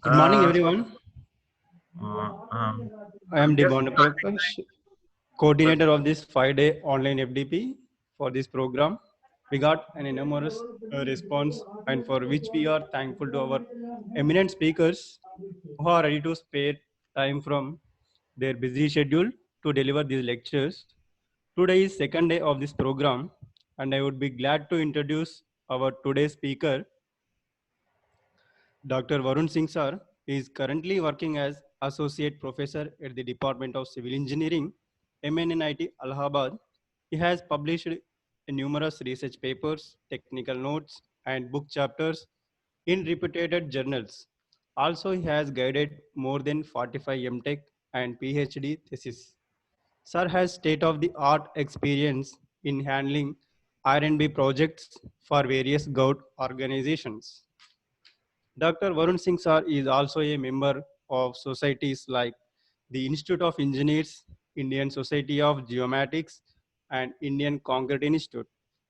Good morning, Uh, everyone. uh, um, I am I'm just Dibon starting Prakash, the. coordinator of this 5-day online FDP for this program. We got an enormous response, and for which we are thankful to our eminent speakers who are ready to spare time from their busy schedule to deliver these lectures. Today is second day of this program, and I would be glad to introduce our today's speaker, Dr. Varun Singh sir is currently working as Associate Professor at the Department of Civil Engineering, MNNIT Allahabad. He has published numerous research papers, technical notes, and book chapters in reputed journals. Also, he has guided more than 45 MTech and PhD theses. Sir has state-of-the-art experience in handling R&B projects for various government organizations. Dr. Varun Singh sir is also a member of societies like the Institute of Engineers, Indian Society of Geomatics, and Indian Concrete Institute.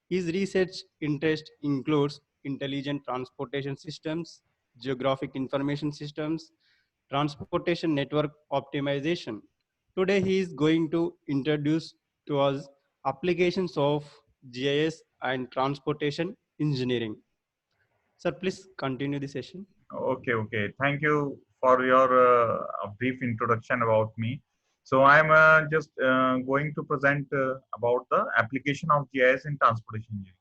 His research interest includes intelligent transportation systems, geographic information systems, transportation network optimization. Today he is going to introduce to us applications of GIS and transportation engineering. Sir, please continue the session. Okay. Thank you for your brief introduction about me. So I'm just going to present about the application of GIS in transportation engineering.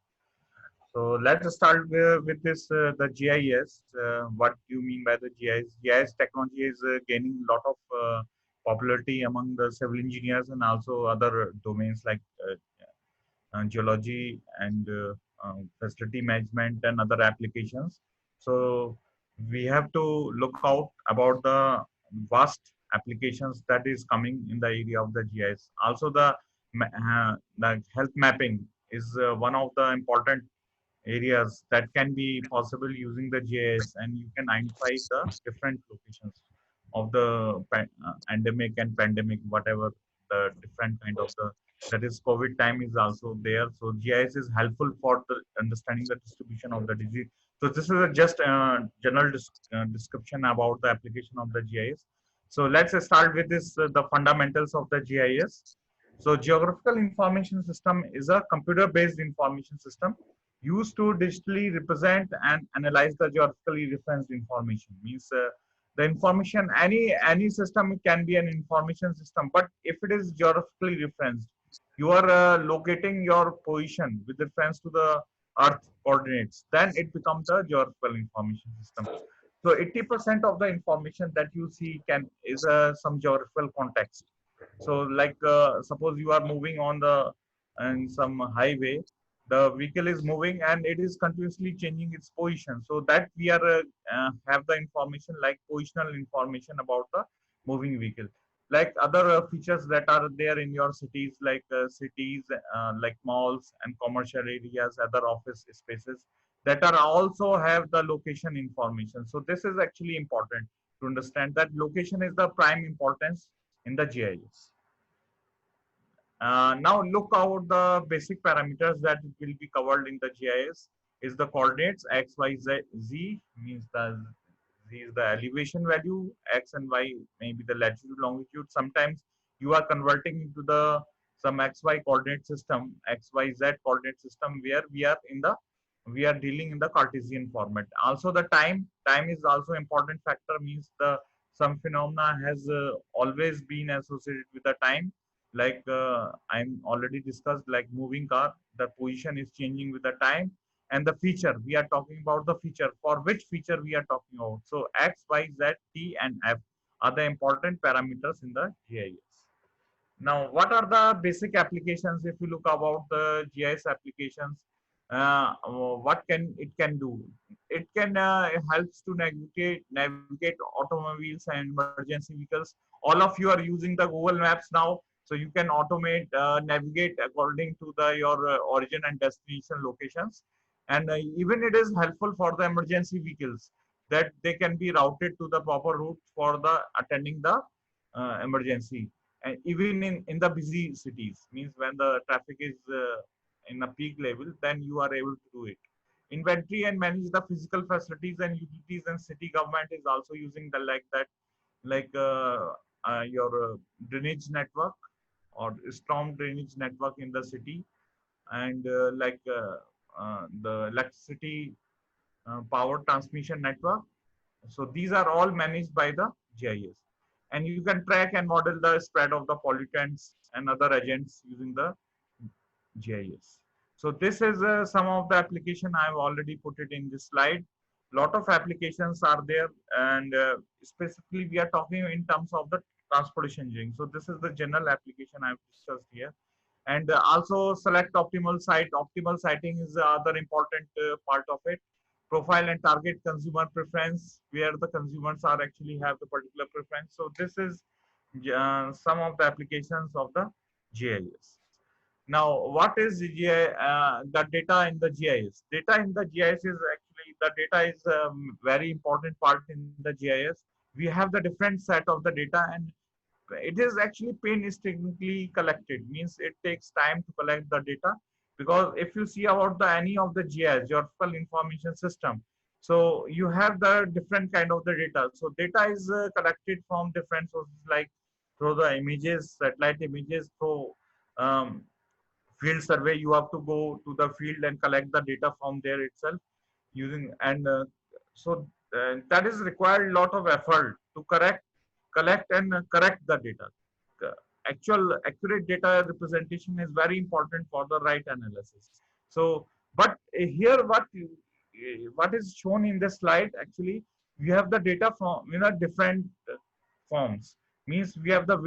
So let's start with this the GIS. What you mean by the GIS? GIS technology is gaining a lot of popularity among the civil engineers and also other domains like geology and facility management and other applications. So we have to look out about the vast applications that is coming in the area of the GIS. Also, the health mapping is one of the important areas that can be possible using the GIS, and you can identify the different locations of the endemic and pandemic, whatever the different kind of the that is COVID time is also there. So GIS is helpful for the understanding the distribution of the disease. So this is a just general description about the application of the GIS. So let's start with this the fundamentals of the GIS. So geographical information system is a computer-based information system used to digitally represent and analyze the geographically referenced information. Means the information, any system can be an information system, but if it is geographically referenced, you are locating your position with reference to the earth coordinates, then it becomes a geographical information system. So 80% of the information that you see can is some geographical context. So like suppose you are moving on the and some highway, the vehicle is moving and it is continuously changing its position. So that we are have the information like positional information about the moving vehicle. Like other features that are there in your cities, like malls and commercial areas, other office spaces that are also have the location information. So this is actually important to understand that location is the prime importance in the GIS. Now look out the basic parameters that will be covered in the GIS is the coordinates x, y, z means the z is the elevation value, x and y maybe the latitude, longitude. Sometimes you are converting into the some xy coordinate system, xyz coordinate system where we are dealing in the Cartesian format. Also the time is also important factor means the some phenomena has always been associated with the time like I'm already discussed like moving car, the position is changing with the time, and the feature we are talking about the feature for which feature we are talking about. So x, y, z, t, and f are the important parameters in the GIS. Now, what are the basic applications? If you look about the GIS applications, what can it can do? It can helps to navigate automobiles and emergency vehicles. All of you are using the Google Maps now, so you can automate navigate according to the your origin and destination locations. And even it is helpful for the emergency vehicles that they can be routed to the proper route for the attending the emergency, and even in the busy cities means when the traffic is in a peak level, then you are able to do it. inventory and manage the physical facilities and utilities, and city government is also using the like that, like your drainage network or storm drainage network in the city, and the electricity power transmission network. So these are all managed by the GIS. And you can track and model the spread of the pollutants and other agents using the GIS. So this is some of the application. I've already put it in this slide. Lot of applications are there, and specifically we are talking in terms of the transportation engineering. So this is the general application I've discussed here. And also select optimal site. Optimal siting is the other important part of it. Profile and target consumer preference, where the consumers are actually have the particular preference. So this is some of the applications of the GIS. Now, what is the data in the GIS? Data in the GIS is actually, the data is a very important part in the GIS. We have the different set of the data, and it is actually painstakingly collected. Means it takes time to collect the data, because if you see about the any of the GIS, geographical information system, so you have the different kind of the data. So data is collected from different sources, like through the images, satellite images, through um, field survey. You have to go to the field and collect the data from there itself using, and so that is required a lot of effort to collect and correct the data. Uh, Actual accurate data representation is very important for the right analysis. So, but here what is shown in this slide, actually we have the data from different forms. Means we have the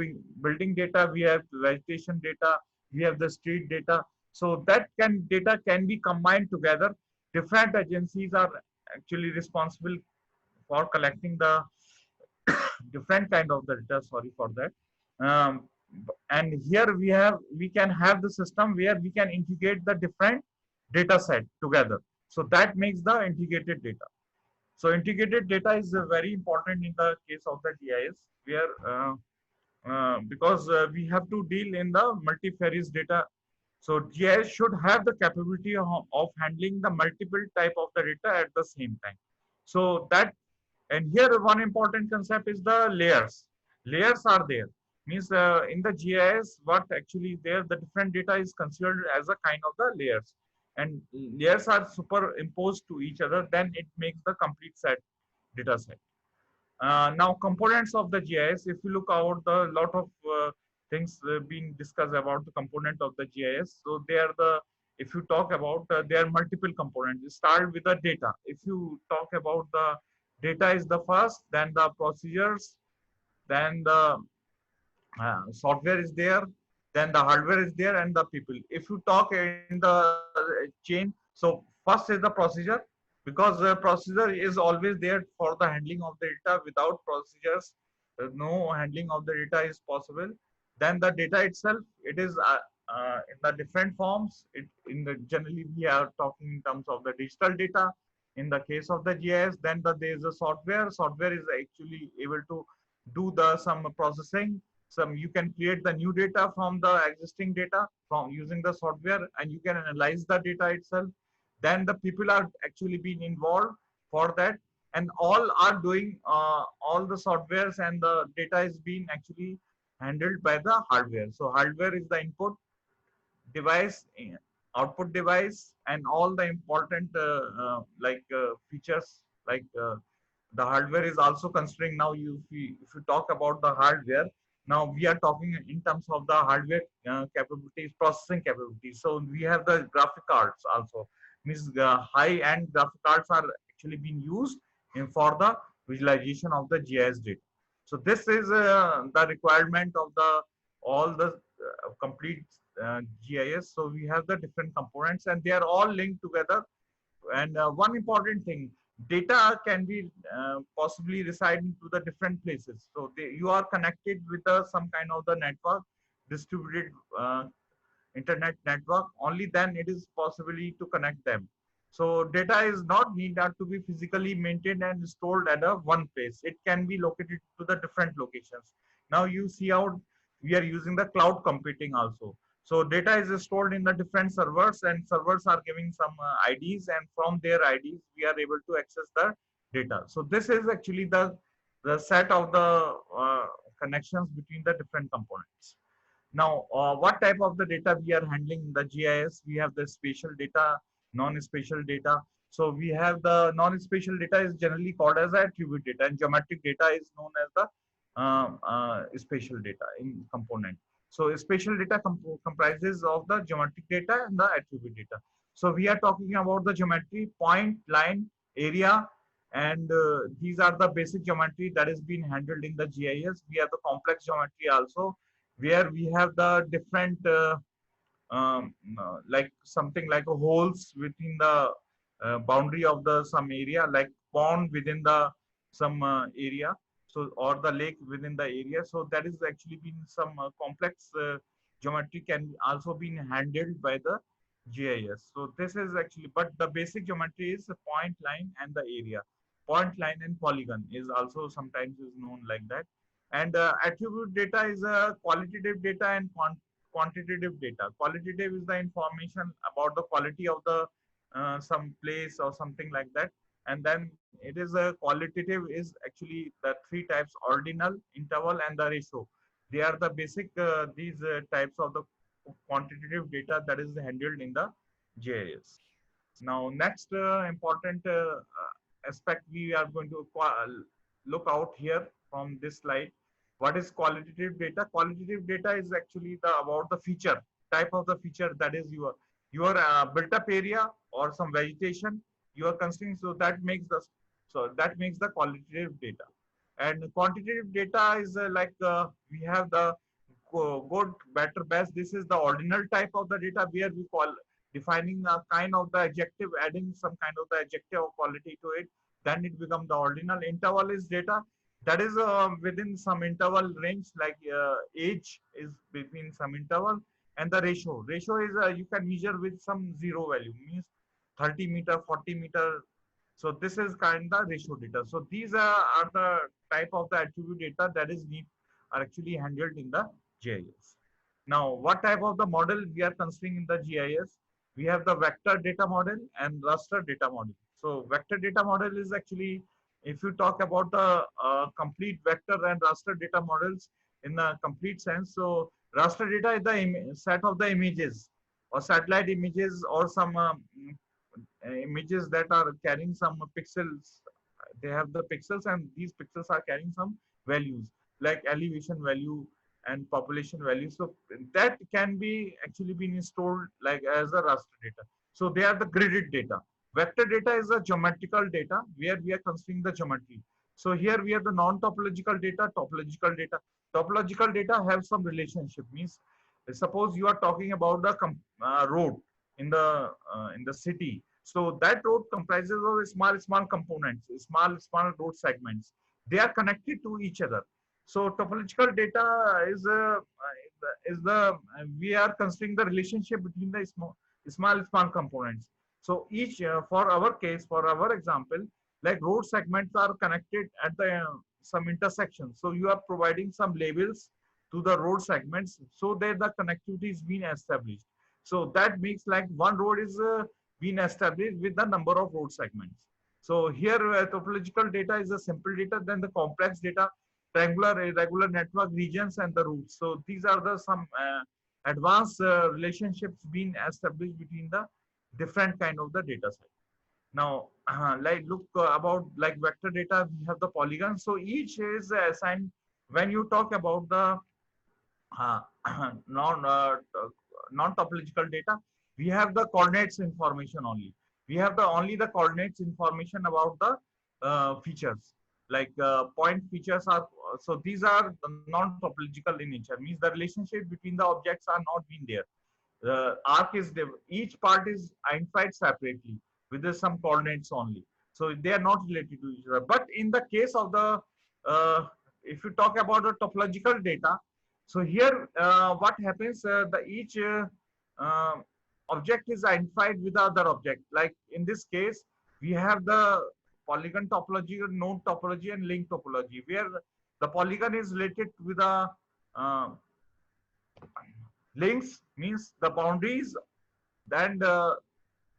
building data, we have vegetation data, we have the street data. So that data can be combined together. Different agencies are actually responsible for collecting the different kind of the data. Sorry for that. Um, and here we can have the system where we can integrate the different data set together. So that makes the integrated data. So integrated data is very important in the case of the GIS, where because we have to deal in the multifarious data. So GIS should have the capability of handling the multiple type of the data at the same time. So that, and here one important concept is the layers. Layers are there. Means in the GIS, what actually there, the different data is considered as a kind of the layers. And layers are superimposed to each other, then it makes the complete set data set. Now, components of the GIS, if you look out the lot of things being discussed about the component of the GIS. So they are the, if you talk about, there are multiple components. You start with the data. If you talk about the data is the first, then the procedures, then the software is there, then the hardware is there, and the people. If you talk in the chain, so first is the procedure, because the procedure is always there for the handling of the data. Without procedures, no handling of the data is possible. Then the data itself, it is in the different forms. In the generally we are talking in terms of the digital data. In the case of the GIS, then there is a software. Software is actually able to do the some processing. Some, you can create the new data from the existing data from using the software, and you can analyze the data itself. Then the people are actually being involved for that, and all are doing all the softwares, and the data is being actually handled by the hardware. So hardware is the input device, output device, and all the important features, like the hardware is also considering. Now if you talk about the hardware, now we are talking in terms of the hardware capabilities, processing capabilities. So we have the graphic cards also. Means high-end graphic cards are actually being used for the visualization of the GIS data. So this is the requirement of the all the complete GIS. So we have the different components, and they are all linked together. And one important thing, data can be possibly residing to the different places. So you are connected with some kind of the network, distributed internet network. Only then it is possibly to connect them. So data is not needed to be physically maintained and stored at a one place. It can be located to the different locations. Now you see how we are using the cloud computing also. So data is stored in the different servers, and servers are giving some IDs, and from their IDs we are able to access the data. So this is actually the set of the connections between the different components. Now, what type of the data we are handling in the GIS? We have the spatial data, non-spatial data. So we have the non-spatial data is generally called as attribute data, and geometric data is known as the spatial data in component. So spatial data comprises of the geometric data and the attribute data. So we are talking about the geometry, point, line, area, and these are the basic geometry that is being handled in the GIS. We have the complex geometry also, where we have the different like something like a holes within the boundary of the some area, like pond within the some area, so or the lake within the area. So that is actually been some complex geometry can also been handled by the GIS. So this is actually, but the basic geometry is a point, line, and the area. Point, line, and polygon is also sometimes is known like that. And attribute data is a qualitative data and quantitative data. Qualitative is the information about the quality of the some place or something like that. And then it is a qualitative is actually the three types: ordinal, interval, and the ratio. They are the basic these types of the quantitative data that is handled in the GIS. Now, next important aspect we are going to look out here from this slide. What is qualitative data? Qualitative data is actually the about the feature, type of the feature, that is your built up area or some vegetation you are considering. So that makes the qualitative data. And quantitative data is like we have the good, better, best. This is the ordinal type of the data, where we call defining a kind of the adjective, adding some kind of the adjective or quality to it. Then it becomes the ordinal. Interval is data that is within some interval range, like age is between some interval. And the ratio is you can measure with some zero value, means 30 meter, 40 meter. So this is kind of ratio data. So these are the type of the attribute data that is need are actually handled in the GIS. Now, what type of the model we are considering in the GIS? We have the vector data model and raster data model. So vector data model is actually, if you talk about the complete vector and raster data models in a complete sense. So raster data is the set of the images or satellite images or some images that are carrying some pixels. They have the pixels, and these pixels are carrying some values like elevation value and population value. So that can be actually been stored like as a raster data. So they are the gridded data. Vector data is a geometrical data where we are considering the geometry. So here we have the non-topological data, topological data. Topological data have some relationship. Means suppose you are talking about the road in the city. So that road comprises of small components, small road segments. They are connected to each other. So topological data is the we are considering the relationship between the small components. So each for our case, for our example, like road segments are connected at the some intersection. So you are providing some labels to the road segments so that the connectivity is being established. So that makes like one road is being established with the number of road segments. So here topological data is a simple data, then the complex data, triangular, irregular network regions, and the routes. So these are the some advanced relationships being established between the different kind of the data set. Now, like look about like vector data, we have the polygons. So each is assigned when you talk about the uh, non non-topological data. We have the coordinates information only. We have the only the coordinates information about the features. Like point features are, so these are the non-topological in nature. Means the relationship between the objects are not being there. The arc is each part is identified separately with some coordinates only. So they are not related to each other. But in the case of the if you talk about the topological data, so here what happens, the each uh, object is identified with the other object. Like in this case, we have the polygon topology, node topology, and link topology, where the polygon is related with the uh, Links means the boundaries, and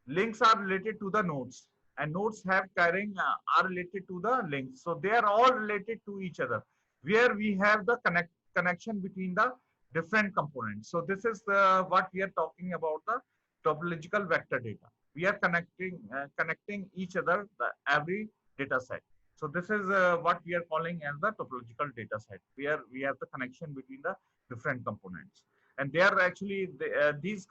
links are related to the nodes, and nodes have carrying are related to the links. So they are all related to each other, where we have the connection between the different components. So this is what we are talking about, the topological vector data. We are connecting each other, every data set. So this is what we are calling as the topological data set, where we have the connection between the different components, and they are actually these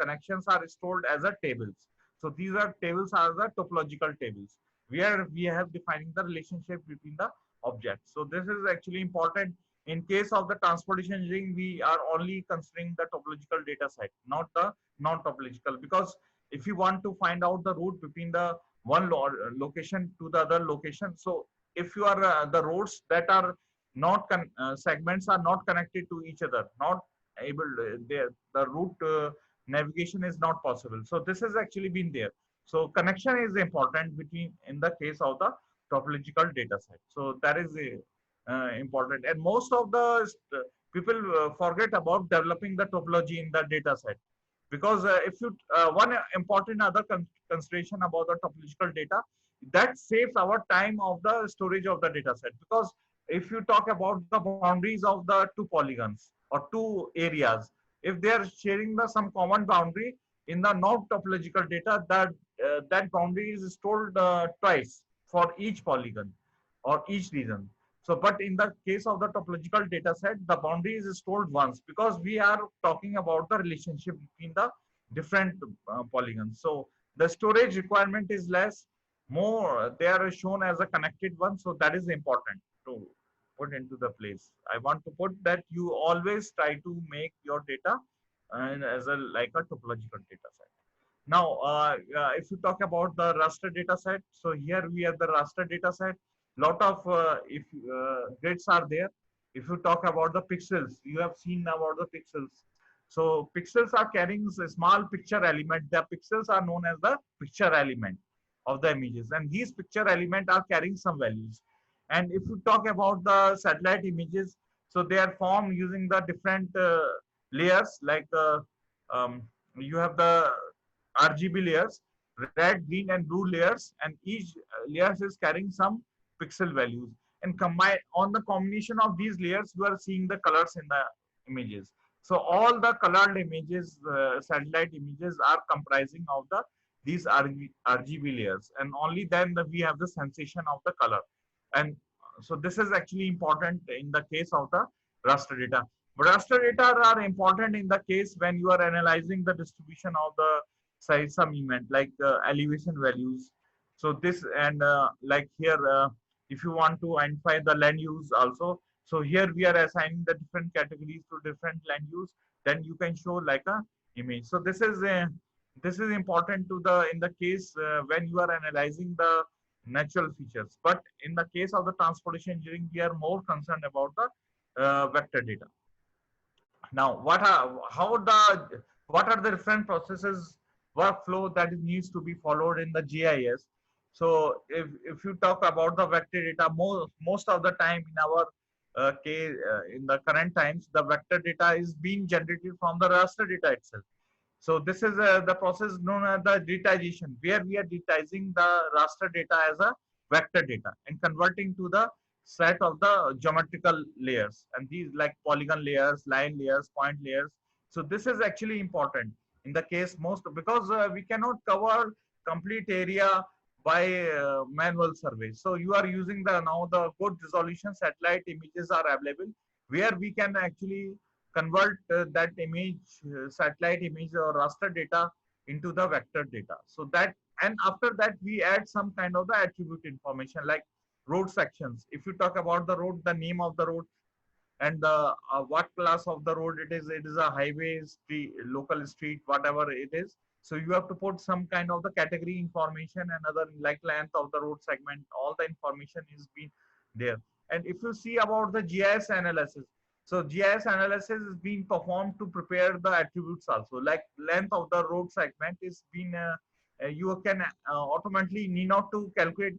connections are stored as a tables. So these are tables are the topological tables, where we have defining the relationship between the objects. So this is actually important. In case of the transportation engineering, we are only considering the topological data set, not the non-topological, because if you want to find out the route between the one location to the other location, so if you are the roads that are not segments are not connected to each other, not able the route navigation is not possible. So this has actually been there. So connection is important between in the case of the topological data set. So that is important, and most of the people forget about developing the topology in the data set, because if you one important other consideration about the topological data, that saves our time of the storage of the data set. Because if you talk about the boundaries of the two polygons or two areas, if they are sharing the some common boundary, in the non topological data, that that boundary is stored twice for each polygon or each region. So, but in the case of the topological data set, the boundary is stored once, because we are talking about the relationship between the different polygons. So the storage requirement is less, more they are shown as a connected one. So that is important to put into the place. I want to put that you always try to make your data and as a like a topological data set. Now, if you talk about the raster data set, so here we have the raster data set. Lot of if grids are there. If you talk about the pixels, you have seen about the pixels. So pixels are carrying a small picture element. The pixels are known as the picture element of the images, and these picture element are carrying some values. And if you talk about the satellite images, so they are formed using the different layers, like you have the RGB layers, red, green, and blue layers, and each layers is carrying some pixel values. And combine on the combination of these layers, you are seeing the colors in the images. So all the colored images, satellite images, are comprising of the these RGB layers, and only then we have the sensation of the color. And so this is actually important in the case of the raster data. But raster data are important in the case when you are analyzing the distribution of the size some event, like elevation values. So this, and like here, if you want to identify the land use also, so here we are assigning the different categories to different land use, then you can show like a image. So this is important to the in the case when you are analyzing the natural features. But in the case of the transportation engineering, we are more concerned about the vector data. Now, what are the different processes workflow that needs to be followed in the GIS? So, if you talk about the vector data, most of the time in our case, in the current times, the vector data is being generated from the raster data itself. So this is the process known as the digitization, where we are digitizing the raster data as a vector data and converting to the set of the geometrical layers, and these like polygon layers, line layers, point layers. So this is actually important in the case most, because we cannot cover complete area by manual survey. So you are using the now the good resolution satellite images are available, where we can actually convert that image, satellite image or raster data into the vector data. So that, and after that we add some kind of the attribute information like road sections. If you talk about the road, the name of the road, and the what class of the road it is. It is a highway, street, local street, whatever it is. So you have to put some kind of the category information and other like length of the road segment. All the information is being there. And if you see about the GIS analysis, so GIS analysis is being performed to prepare the attributes also, like length of the road segment is being you can automatically need not to calculate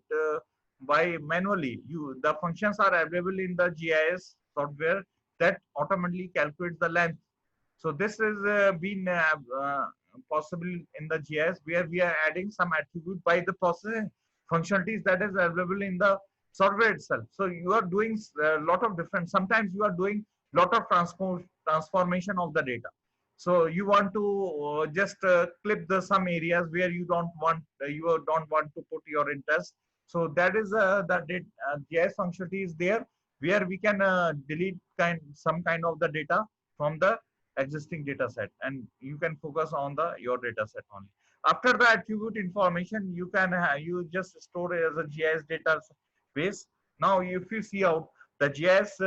by manually. You the functions are available in the GIS software, that automatically calculates the length. So this is been possible in the GIS, where we are adding some attribute by the processing functionalities that is available in the software itself. So you are doing a lot of different. Sometimes you are doing lot of transformation of the data. So you want to just clip the some areas where you don't want to put your interest. So that is GIS functionality is there, where we can delete some kind of the data from the existing data set, and you can focus on the your data set only. After the attribute information, you can you just store it as a GIS data base. Now if you see out, the GIS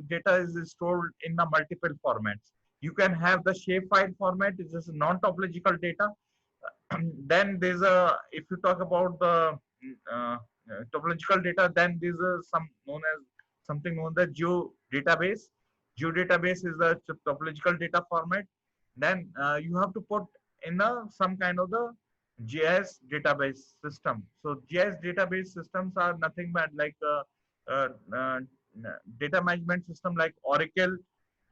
data is stored in the multiple formats. You can have the shapefile format, this is non-topological data. Then there's a, if you talk about the uh, topological data, then there's a some known as something known as geodatabase. Geodatabase is the topological data format. Then you have to put in some kind of the GIS database system. So GIS database systems are nothing but like uh, uh, data management system like Oracle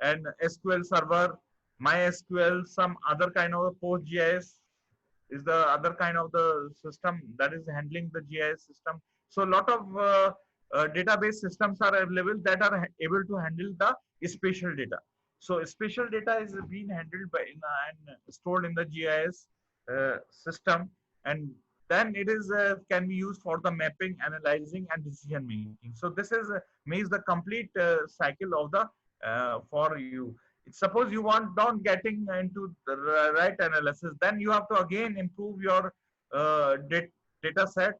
and SQL Server, MySQL, some other kind of PostGIS is the other kind of the system that is handling the GIS system. So a lot of database systems are available that are able to handle the spatial data. So spatial data is being handled by and stored in the GIS system, and then it is can be used for the mapping, analyzing, and decision making. So this is means the complete cycle of the for you. Suppose you want not getting into the right analysis, then you have to again improve your data set.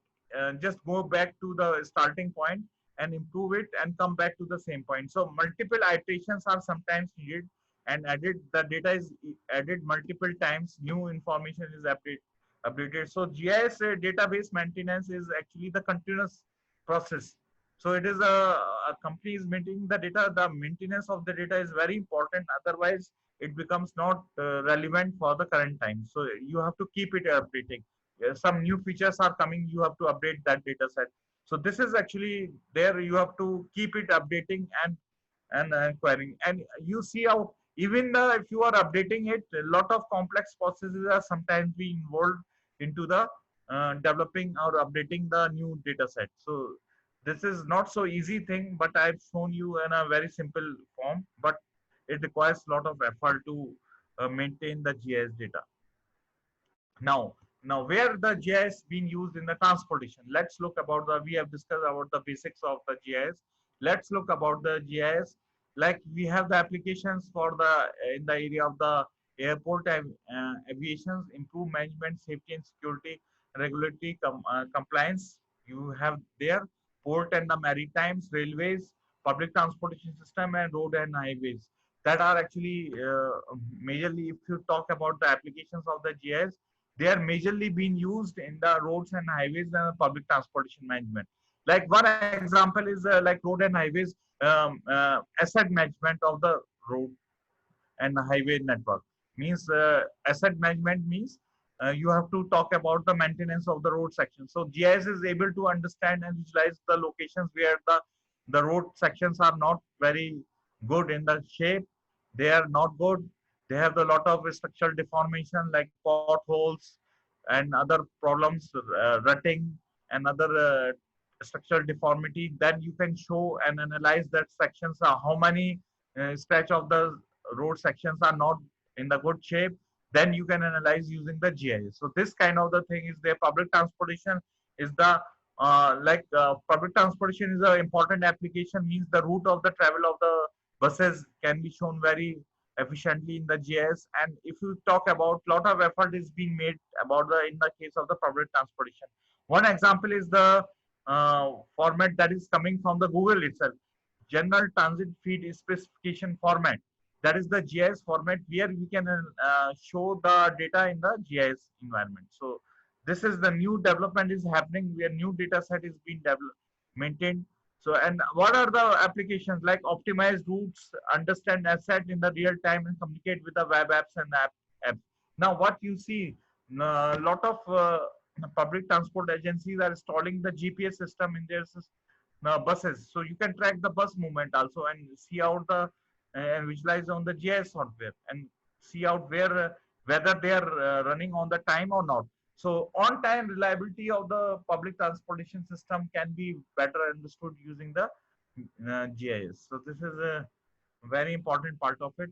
Just go back to the starting point and improve it and come back to the same point. So multiple iterations are sometimes needed, and added the data is added multiple times, new information is updated. So GIS database maintenance is actually the continuous process. So it is a company is maintaining the data. The maintenance of the data is very important. Otherwise, it becomes not relevant for the current time. So you have to keep it updating. Some new features are coming. You have to update that data set. So this is actually there. You have to keep it updating and querying. And you see how even if you are updating it, a lot of complex processes are sometimes being involved into the developing or updating the new data set. So this is not so easy thing, but I've shown you in a very simple form, but it requires a lot of effort to maintain the GIS data. Now where the GIS being used in the transportation? Let's look about the, we have discussed about the basics of the GIS. Let's look about the GIS. Like we have the applications for the in the area of the airport aviations, improve management, safety and security, regulatory compliance. You have there port and the maritimes, railways, public transportation system, and road and highways. That are actually majorly, if you talk about the applications of the GIS, they are majorly being used in the roads and highways and public transportation management. Like one example is like road and highways asset management of the road and the highway network. Means asset management means you have to talk about the maintenance of the road section. So GIS is able to understand and visualize the locations where the road sections are not very good in the shape. They are not good. They have a lot of structural deformation like potholes and other problems, rutting and other structural deformity. Then you can show and analyze that sections are how many stretch of the road sections are not in the good shape. Then you can analyze using the GIS. So this kind of the thing is there. Public transportation is the public transportation is an important application. Means the route of the travel of the buses can be shown very efficiently in the GIS. And if you talk about, lot of effort is being made about the in the case of the public transportation. One example is the format that is coming from the Google itself, General Transit Feed Specification format. That is the GIS format where we can show the data in the GIS environment. So this is the new development is happening where new data set is being developed, maintained. So, and what are the applications like optimized routes, understand asset in the real time, and communicate with the web apps and apps. Now, what you see, a lot of public transport agencies are installing the GPS system in their buses. So you can track the bus movement also and see out the and visualize on the GIS software and see out whether they are running on the time or not. So on time reliability of the public transportation system can be better understood using the GIS. So this is a very important part of it.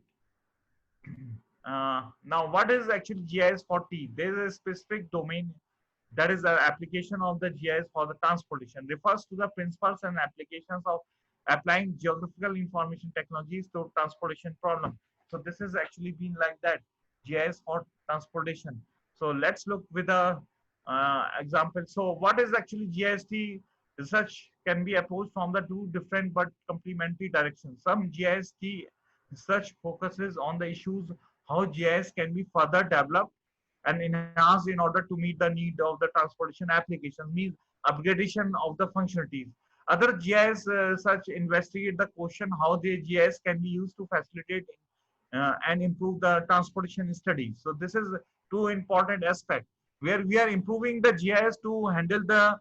Now, what is actually GIS for T? There is a specific domain that is the application of the GIS for the transportation. Refers to the principles and applications of applying geographical information technologies to transportation problem. So this has actually been like that, GIS for transportation. So let's look with a example. So what is actually GIST? Research can be approached from the two different but complementary directions. Some GIST research focuses on the issues how GIS can be further developed and enhanced in order to meet the need of the transportation application, means upgradation of the functionalities. Other GIS such investigate the question how the GIS can be used to facilitate and improve the transportation studies. So this is two important aspects where we are improving the GIS to handle the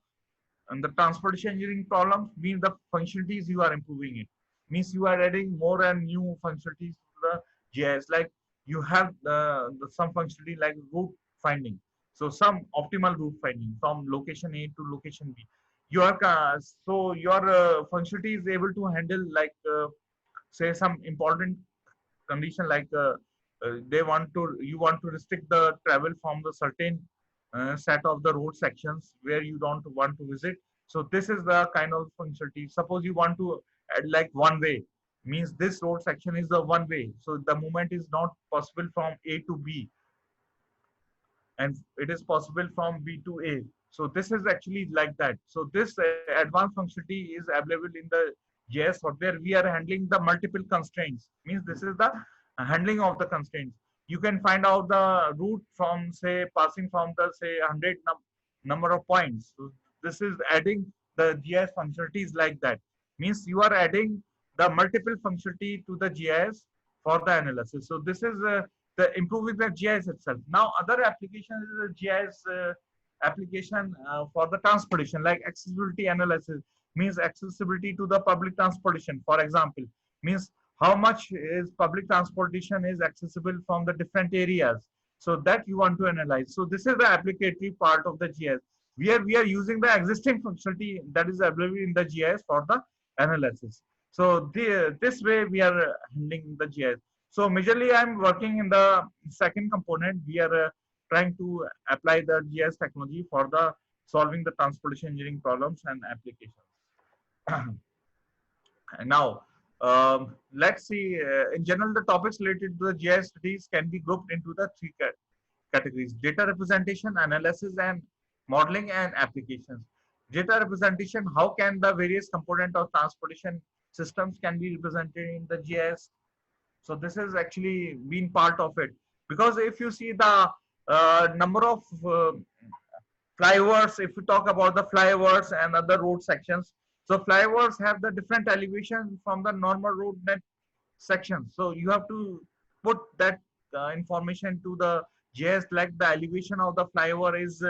transportation engineering problems, means the functionalities you are improving it, means you are adding more and new functionalities to the GIS, like you have some functionality like route finding, so some optimal route finding from location A to location B. Your so your functionality is able to handle like say some important condition like they want to you want to restrict the travel from the certain set of the road sections where you don't want to visit. So this is the kind of functionality. Suppose you want to add like one way, means this road section is the one way, so the movement is not possible from A to B and it is possible from B to A. So this is actually like that. So this advanced functionality is available in the JS software. We are handling the multiple constraints. Means this is the handling of the constraints. You can find out the route from say passing from the say 100 number of points. So this is adding the GIS functionalities like that. Means you are adding the multiple functionality to the GIS for the analysis. So this is the improving the GIS itself. Now, other applications is the GIS application for the transportation, like accessibility analysis, means accessibility to the public transportation. For example, means how much is public transportation is accessible from the different areas. So that you want to analyze. So this is the applicatory part of the GIS. Where we are using the existing functionality that is available in the GIS for the analysis. So this way we are handling the GIS. So majorly I'm working in the second component. We are trying to apply the GIS technology for the solving the transportation engineering problems and applications. And now, let's see, in general, the topics related to the GIS studies can be grouped into the three categories: data representation, analysis, and modeling and applications. Data representation, how can the various component of transportation systems can be represented in the GIS? So this has actually been part of it, because if you see the number of flyovers, if we talk about the flyovers and other road sections, so flyovers have the different elevation from the normal road net section. So you have to put that information to the GIS, like the elevation of the flyover is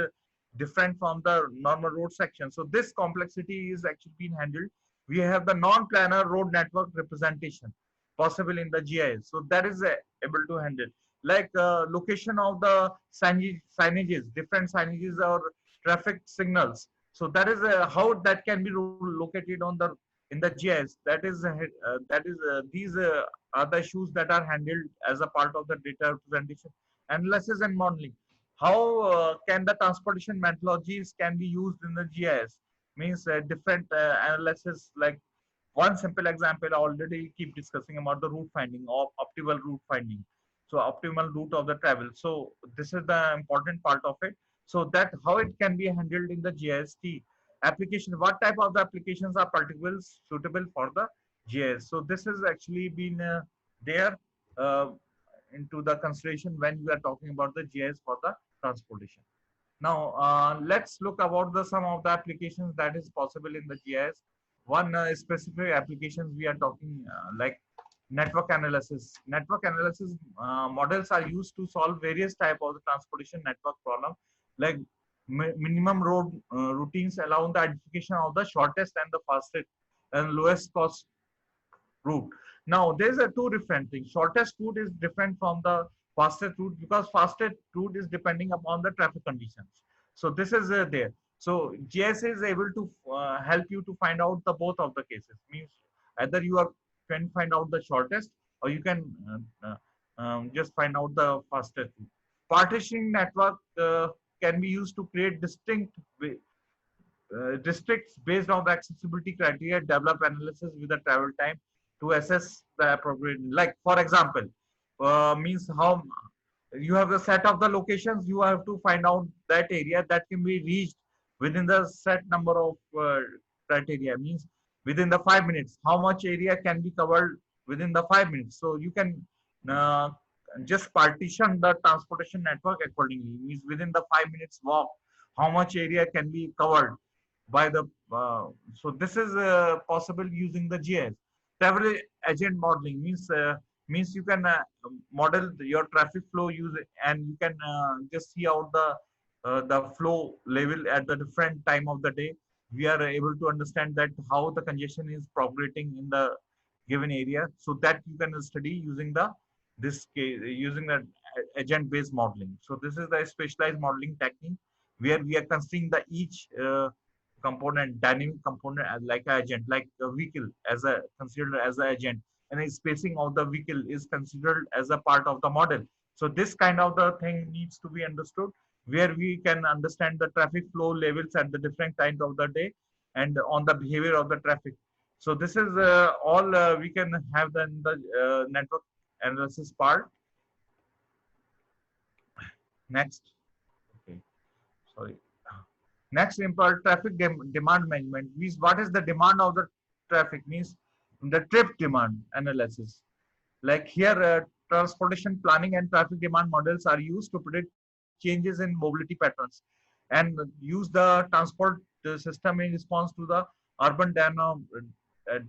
different from the normal road section. So this complexity is actually being handled. We have the non-planar road network representation possible in the GIS. So that is able to handle, like location of the signages, different signages or traffic signals. So that is how that can be located on the in the GIS. These are the issues that are handled as a part of the data representation, analysis, and modeling. How can the transportation methodologies can be used in the GIS? Means different analysis, like one simple example, I already keep discussing about the route finding or optimal route finding. So optimal route of the travel. So this is the important part of it. So that how it can be handled in the GIST application. What type of the applications are particularly suitable for the GIS? So this has actually been there uh, into the consideration when we are talking about the GIS for the transportation. Now, let's look about the some of the applications that is possible in the GIS. One specific applications we are talking like network analysis. Network analysis models are used to solve various type of the transportation network problem, like minimum road routines allow the identification of the shortest and the fastest and lowest cost route. Now there's a two different things. Shortest route is different from the fastest route, because fastest route is depending upon the traffic conditions. So this is there. So GIS is able to help you to find out the both of the cases. Means either you are can find out the shortest, or you can just find out the fastest route. Partitioning network can be used to create distinct districts based on the accessibility criteria, develop analysis with the travel time to assess the appropriate. Like for example, means how you have the set of the locations, you have to find out that area that can be reached within the set number of criteria. Means within the 5 minutes, how much area can be covered within the 5 minutes. So you can uh, just partition the transportation network accordingly. Means within the 5 minutes walk, how much area can be covered by the so this is possible using the GIS. Travel agent modeling means you can model your traffic flow use, and you can just see out the flow level at the different time of the day. We are able to understand that how the congestion is propagating in the given area, so that you can study using the this case using the agent based modeling. So this is the specialized modeling technique where we are considering the each component, dynamic component as like an agent, like a vehicle as a considered as an agent, and the spacing of the vehicle is considered as a part of the model. So this kind of the thing needs to be understood, where we can understand the traffic flow levels at the different times of the day and on the behavior of the traffic. So this is all we can have then the network analysis part. Next, okay, sorry. Next, important traffic demand management means what is the demand of the traffic, means the trip demand analysis. Like here, transportation planning and traffic demand models are used to predict changes in mobility patterns and use the transport system in response to the urban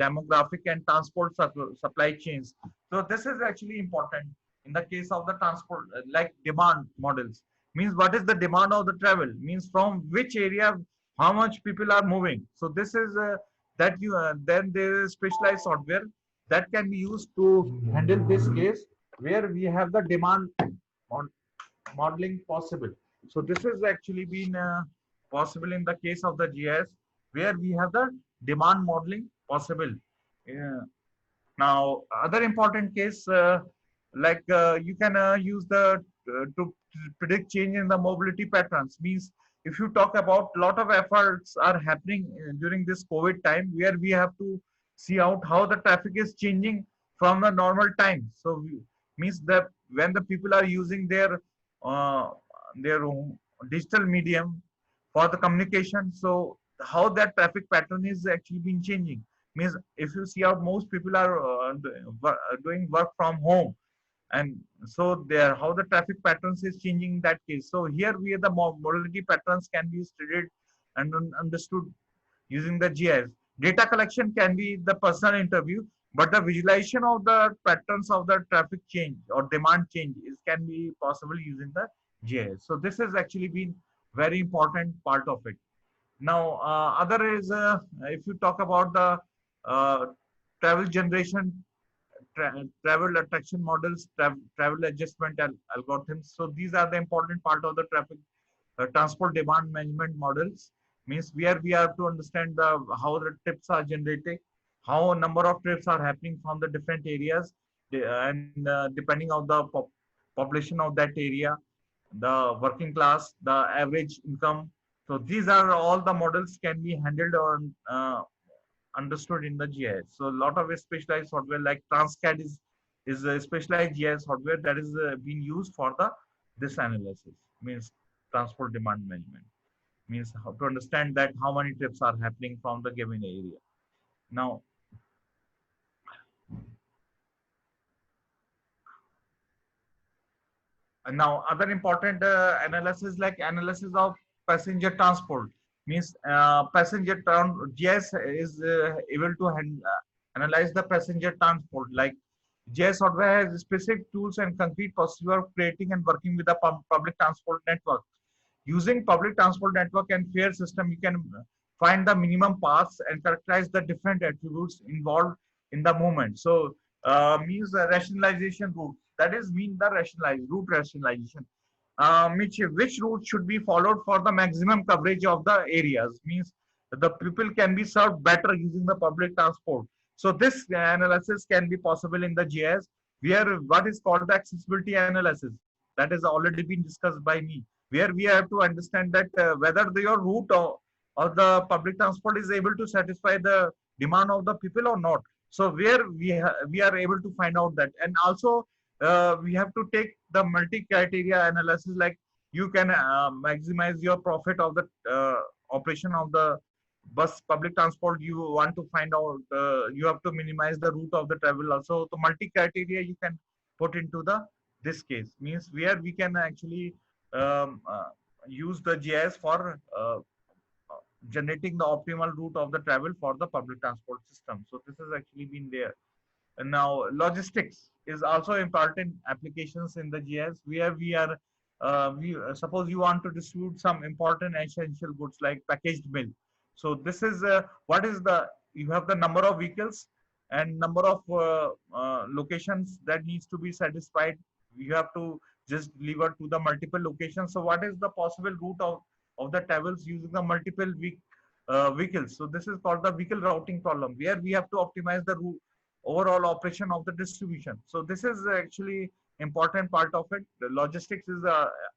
demographic and transport supply chains. So this is actually important in the case of the transport, like demand models. Means what is the demand of the travel? Means from which area, how much people are moving. So this is that you then there is specialized software that can be used to handle this case where we have the demand on modeling possible. So this has actually been possible in the case of the GIS, where we have the demand modeling possible. Yeah. Now, other important case, like you can use the to predict change in the mobility patterns. Means if you talk about a lot of efforts are happening during this COVID time, where we have to see out how the traffic is changing from the normal time. So means that when the people are using uh, their digital medium for the communication, so how that traffic pattern is actually been changing. Means if you see out, most people are doing work from home, and so there how the traffic patterns is changing in that case. So here we have the mobility patterns can be studied and understood using the GIS. Data collection can be the personal interview, but the visualization of the patterns of the traffic change or demand change is can be possible using the GIS. So this has actually been very important part of it. Now, other is if you talk about the uh, travel generation, travel attraction models, travel adjustment algorithms. So these are the important part of the traffic transport demand management models. Means where we have to understand the how the trips are generated, how a number of trips are happening from the different areas, and depending on the population of that area, the working class, the average income. So these are all the models can be handled or understood in the GIS. So a lot of specialized software like Transcad is a specialized GIS software that is being used for the this analysis. Means transport demand management. Means how to understand that how many trips are happening from the given area. Now, now other important analysis like analysis of passenger transport. Means passenger GIS is able to analyze the passenger transport. Like GIS software has specific tools and concrete procedure of creating and working with the public transport network. Using public transport network and fare system, you can find the minimum paths and characterize the different attributes involved in the movement. So means rationalization route. That is mean the route rationalization. Which route should be followed for the maximum coverage of the areas, means the people can be served better using the public transport. So this analysis can be possible in the GIS, where what is called the accessibility analysis, that has already been discussed by me, where we have to understand that whether your route or the public transport is able to satisfy the demand of the people or not. So where we are able to find out that. And also we have to take the multi-criteria analysis, like you can maximize your profit of the operation of the bus public transport. You want to find out, you have to minimize the route of the travel also. The multi-criteria you can put into the this case, means where we can actually um, uh, use the GIS for generating the optimal route of the travel for the public transport system. So this has actually been there. And now logistics is also important applications in the GIS, where we are suppose you want to distribute some important essential goods like packaged milk. So this is what is the, you have the number of vehicles and number of locations that needs to be satisfied. You have to just deliver to the multiple locations. So what is the possible route of the travels using the multiple vehicles? So this is called the vehicle routing problem, where we have to optimize the route overall operation of the distribution. So this is actually important part of it. The logistics is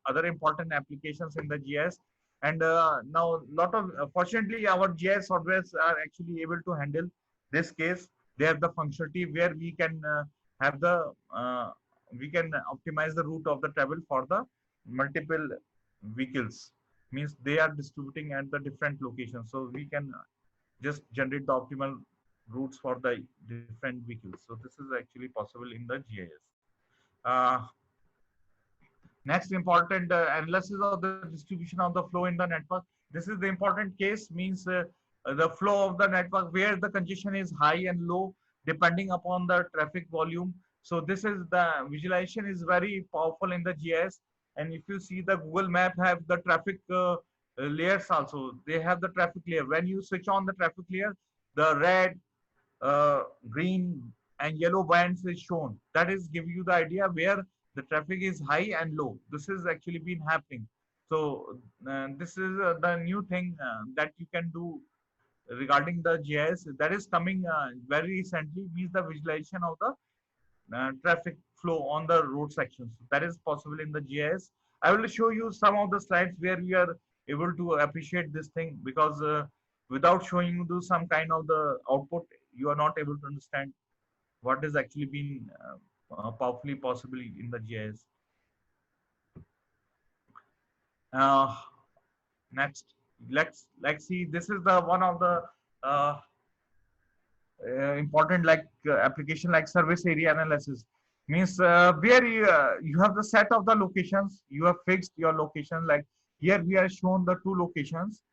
other important applications in the GIS. And now lot of fortunately our GIS softwares are actually able to handle this case. They have the functionality where we can have the we can optimize the route of the travel for the multiple vehicles, means they are distributing at the different locations. So we can just generate the optimal routes for the different vehicles. So this is actually possible in the GIS. Uh, Next important analysis of the distribution of the flow in the network. This is the important case, means the flow of the network where the congestion is high and low depending upon the traffic volume. So this is the visualization is very powerful in the GIS. And if you see the Google map have the traffic layers also, they have the traffic layer. When you switch on the traffic layer, the red, green and yellow bands is shown. That is give you the idea where the traffic is high and low. This is actually been happening. So this is the new thing that you can do regarding the GIS that is coming very recently, means the visualization of the traffic flow on the road sections. That is possible in the GIS. I will show you some of the slides where we are able to appreciate this thing, because without showing you some kind of the output, you are not able to understand what is actually being powerfully possible in the GIS. Uh, Next, let's see. This is the one of the uh, important like application like service area analysis, means where you have the set of the locations, you have fixed your location. Like here we are shown the two locations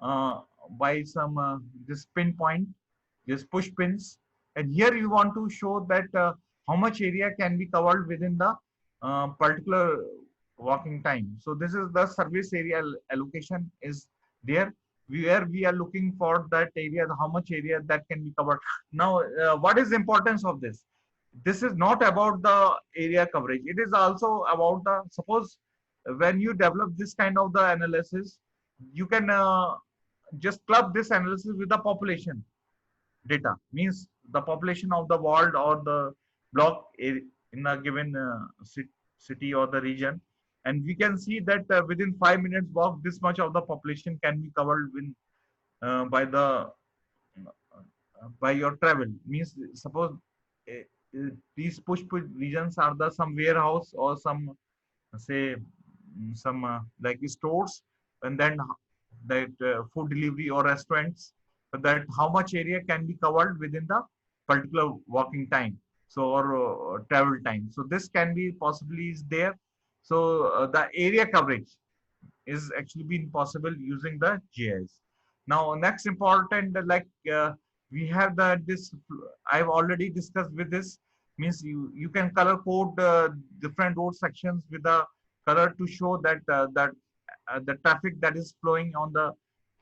uh, by some this pinpoint, this push pins. And here you want to show that how much area can be covered within the particular walking time. So this is the service area allocation is there, where we are looking for that area, how much area that can be covered. Now, what is the importance of this? This is not about the area coverage. It is also about the, suppose when you develop this kind of the analysis, you can just club this analysis with the population data, means the population of the world or the block in a given city or the region. And we can see that within 5 minutes walk, this much of the population can be covered by the by your travel. Means suppose these push regions are the some warehouse or some say some like stores, and then that food delivery or restaurants, that how much area can be covered within the particular walking time, so or travel time. So this can be possibly is there. So the area coverage is actually been possible using the GIS. Now, next important, we have the this. I've already discussed with this. Means you can color code different road sections with the color to show that the traffic that is flowing on the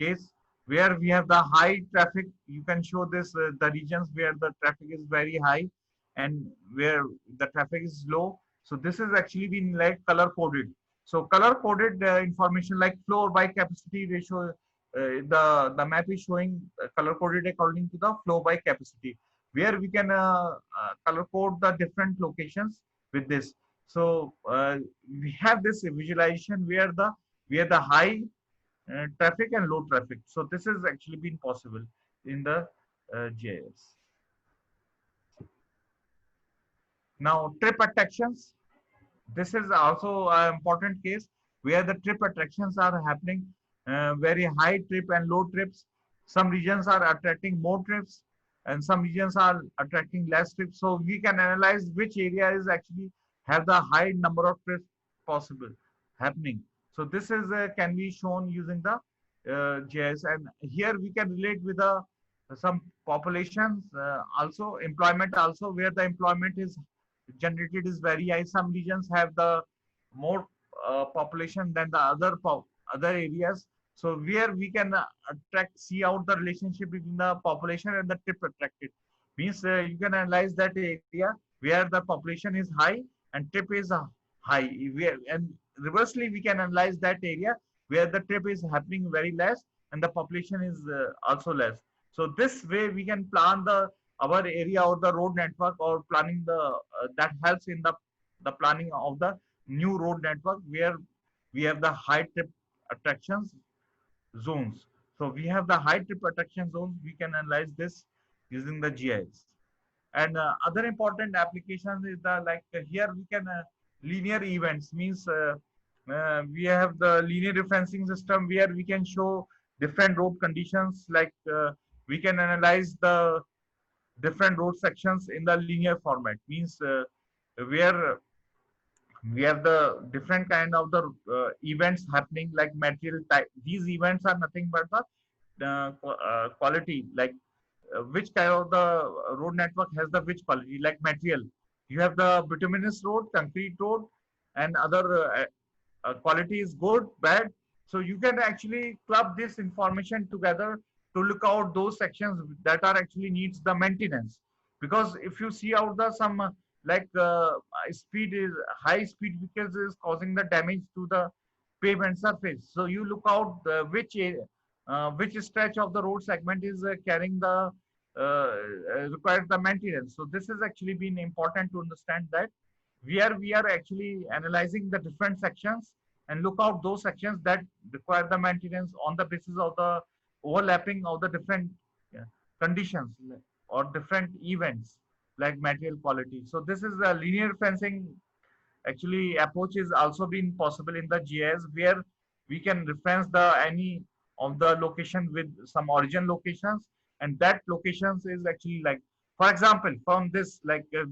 case. Where we have the high traffic, you can show this the regions where the traffic is very high, and where the traffic is low. So this is actually been like color coded. So color coded information like flow by capacity ratio. The map is showing color coded according to the flow by capacity, where we can color code the different locations with this. So we have this visualization where the high traffic and low traffic. So this has actually been possible in the GIS. Now trip attractions. This is also an important case where the trip attractions are happening, very high trip and low trips. Some regions are attracting more trips and some regions are attracting less trips. So we can analyze which area is actually have the high number of trips possible happening. So this is can be shown using the GIS, and here we can relate with some populations, also employment also, where the employment is generated is very high. Some regions have the more population than the other areas. So where we can see out the relationship between the population and the trip attracted. Means you can analyze that area where the population is high and trip is high. And reversely, we can analyze that area where the trip is happening very less and the population is also less. So this way we can plan our area or the road network, or planning that helps in the planning of the new road network where we have the high trip attractions zones. So we have the high trip attraction zones. We can analyze this using the GIS. And other important applications is the here we can linear events, means we have the linear referencing system where we can show different road conditions, we can analyze the different road sections in the linear format. Means where we have the different kind of the events happening, like material type. These events are nothing but the quality, which kind of the road network has the which quality, like material. You have the bituminous road, concrete road, and other quality is good, bad. So you can actually club this information together to look out those sections that are actually needs the maintenance. Because if you see out the some like speed is high speed vehicles is causing the damage to the pavement surface. So you look out which stretch of the road segment is carrying the requires the maintenance. So this has actually been important to understand that we are actually analyzing the different sections and look out those sections that require the maintenance on the basis of the overlapping of the different conditions or different events like material quality. So this is a linear fencing actually approach is also been possible in the GIS, where we can reference the any of the location with some origin locations, and that locations is actually like, for example, from this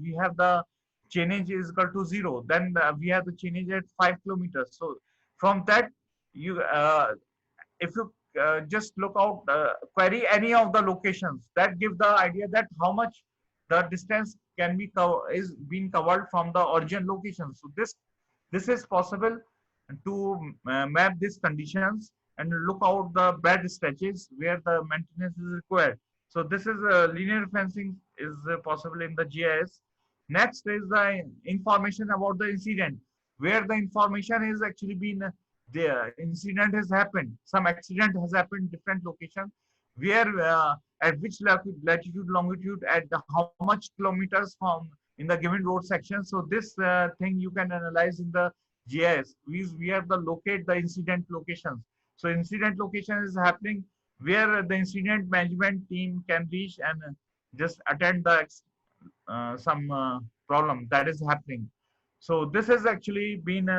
we have the chainage is equal to 0, then we have the chainage at 5 kilometers. So from that you if you just look out query any of the locations, that give the idea that how much the distance can be is being covered from the origin location. So this is possible to map these conditions and look out the bad stretches where the maintenance is required. So this is linear fencing is possible in the GIS. Next is the information about the incident, where the information is actually been the incident has happened. Some accident has happened different location, where at which latitude, longitude, at how much kilometers from in the given road section. So this thing you can analyze in the GIS. We have the locate the incident locations. So incident location is happening where the incident management team can reach and just attend the some problem that is happening. So this has actually been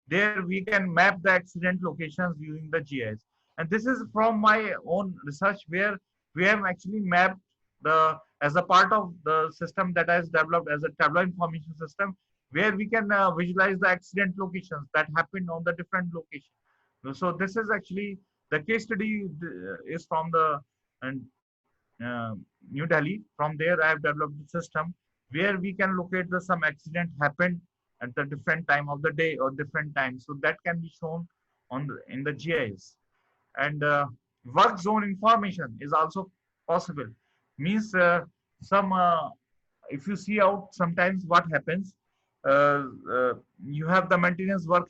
there we can map the accident locations using the GIS. And this is from my own research, where we have actually mapped the as a part of the system that has developed as a tabular information system, where we can visualize the accident locations that happened on the different locations. So this is actually the case study is from the and New Delhi. From there, I have developed the system where we can locate the some accident happened at the different time of the day or different times. So that can be shown on in the GIS. And work zone information is also possible. Means some if you see out sometimes what happens, uh, uh, you have the maintenance work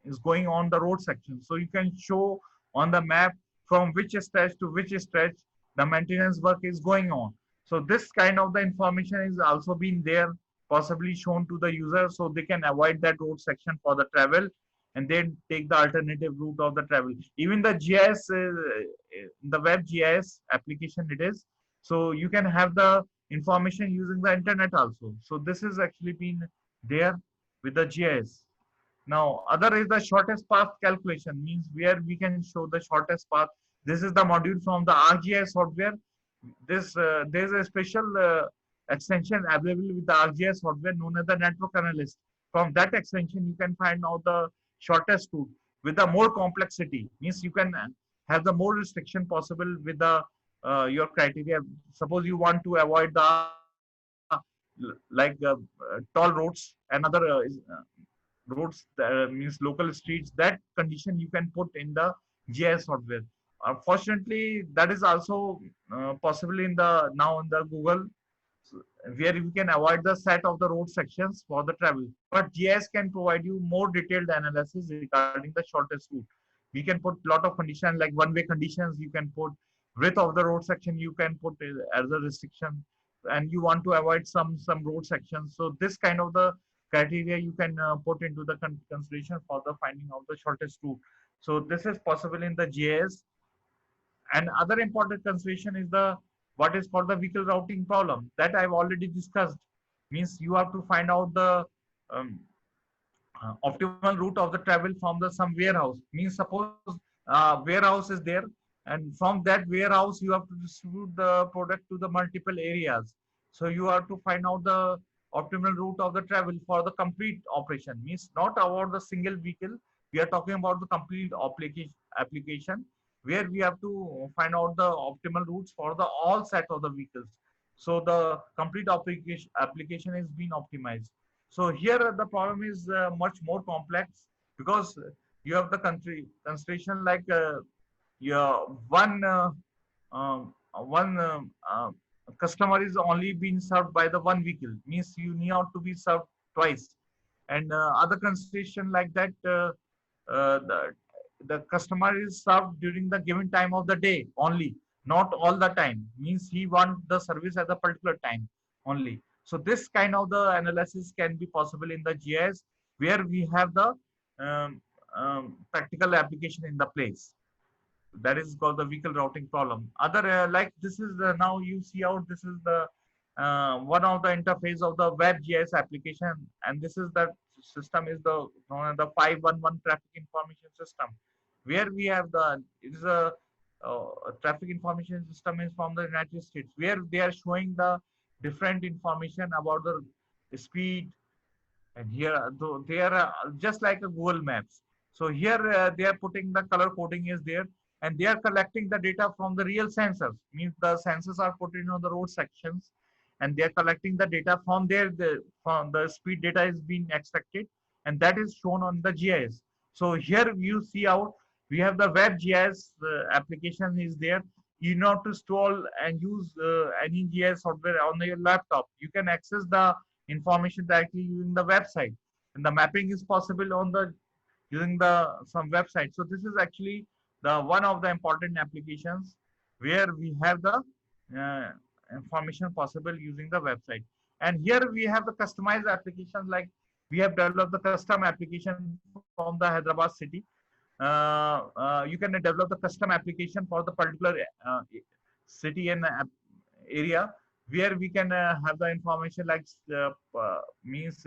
is going on the road section, so you can show on the map from which stretch to which stretch the maintenance work is going on. So this kind of the information is also being there, possibly shown to the user, so they can avoid that road section for the travel and then take the alternative route of the travel. Even the GIS, the web GIS application it is, so you can have the information using the internet also. So this is actually been there with the GIS. Now, other is the shortest path calculation, means where we can show the shortest path. This is the module from the ArcGIS software. This There's a special extension available with the ArcGIS software known as the network analyst. From that extension, you can find out the shortest route with the more complexity. Means you can have the more restriction possible with the your criteria. Suppose you want to avoid the tall roads and other roads, means local streets, that condition you can put in the GIS software. Fortunately, that is also possible in the now in the Google, where you can avoid the set of the road sections for the travel. But GIS can provide you more detailed analysis regarding the shortest route. We can put lot of conditions like one-way conditions. You can put width of the road section. You can put as a restriction, and you want to avoid some road sections. So this kind of the criteria you can put into the consideration for the finding of the shortest route. So this is possible in the GIS. And other important consideration is the what is called the vehicle routing problem that I've already discussed. Means you have to find out the um, optimal route of the travel from the some warehouse. Means suppose warehouse is there, and from that warehouse you have to distribute the product to the multiple areas. So you have to find out the optimal route of the travel for the complete operation. Means not about the single vehicle. We are talking about the complete application where we have to find out the optimal routes for the all set of the vehicles. So the complete application is being optimized. So here the problem is much more complex, because you have the country consideration like your customer is only being served by the one vehicle, means you need not to be served twice. And other consideration like that, uh, the, the customer is served during the given time of the day only, not all the time, means he want the service at a particular time only. So this kind of the analysis can be possible in the GIS, where we have the practical application in the place. That is called the vehicle routing problem. Other like this is the, now you see out, this is the one of the interface of the web GIS application, and this is the system is the known as the 511 traffic information system, where we have the it is a traffic information system is from the United States, where they are showing the different information about the speed. And here though they are just like a Google Maps. So here they are putting the color coding is there, and they are collecting the data from the real sensors. Means the sensors are put in on the road sections, and they are collecting the data from there. From the speed data is being extracted, and that is shown on the GIS. So here you see out we have the web GIS application is there. You know to install and use any GIS software on your laptop. You can access the information directly using the website, and the mapping is possible on the using the some website. So this is actually the one of the important applications where we have the uh, information possible using the website. And here we have the customized applications, like we have developed the custom application from the Hyderabad city. You can develop the custom application for the particular city and area, where we can have the information like means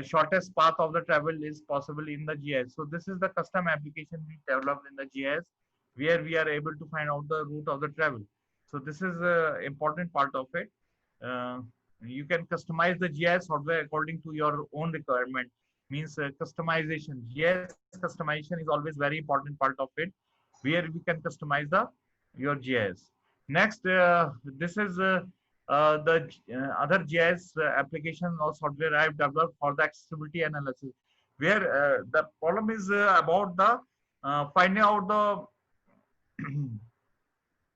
shortest path of the travel is possible in the GIS. So this is the custom application we developed in the GIS, where we are able to find out the route of the travel. So this is an important part of it. Uh, you can customize the GIS software according to your own requirement. Means customization. GIS customization is always very important part of it, where we can customize the your GIS. Next, this is the other GIS application or software I've developed for the accessibility analysis, where the problem is about the finding out the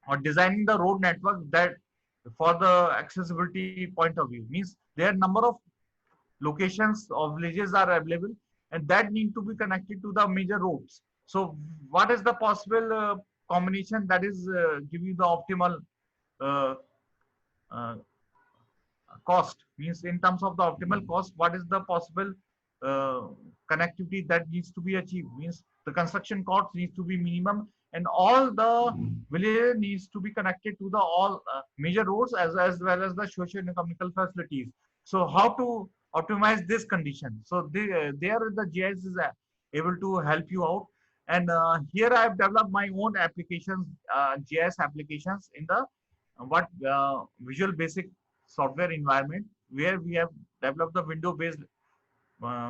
or designing the road network that for the accessibility point of view. Means there are number of locations of villages are available, and that need to be connected to the major roads. So what is the possible combination that is giving the optimal uh, uh, cost? Means in terms of the optimal cost, what is the possible uh, connectivity that needs to be achieved? Means the construction cost needs to be minimum, and all the village needs to be connected to the all major roads as well as the socio-economical facilities. So how to optimize this condition? So there the GIS is able to help you out. And here I have developed my own applications, GIS applications in the what Visual Basic software environment, where we have developed the window based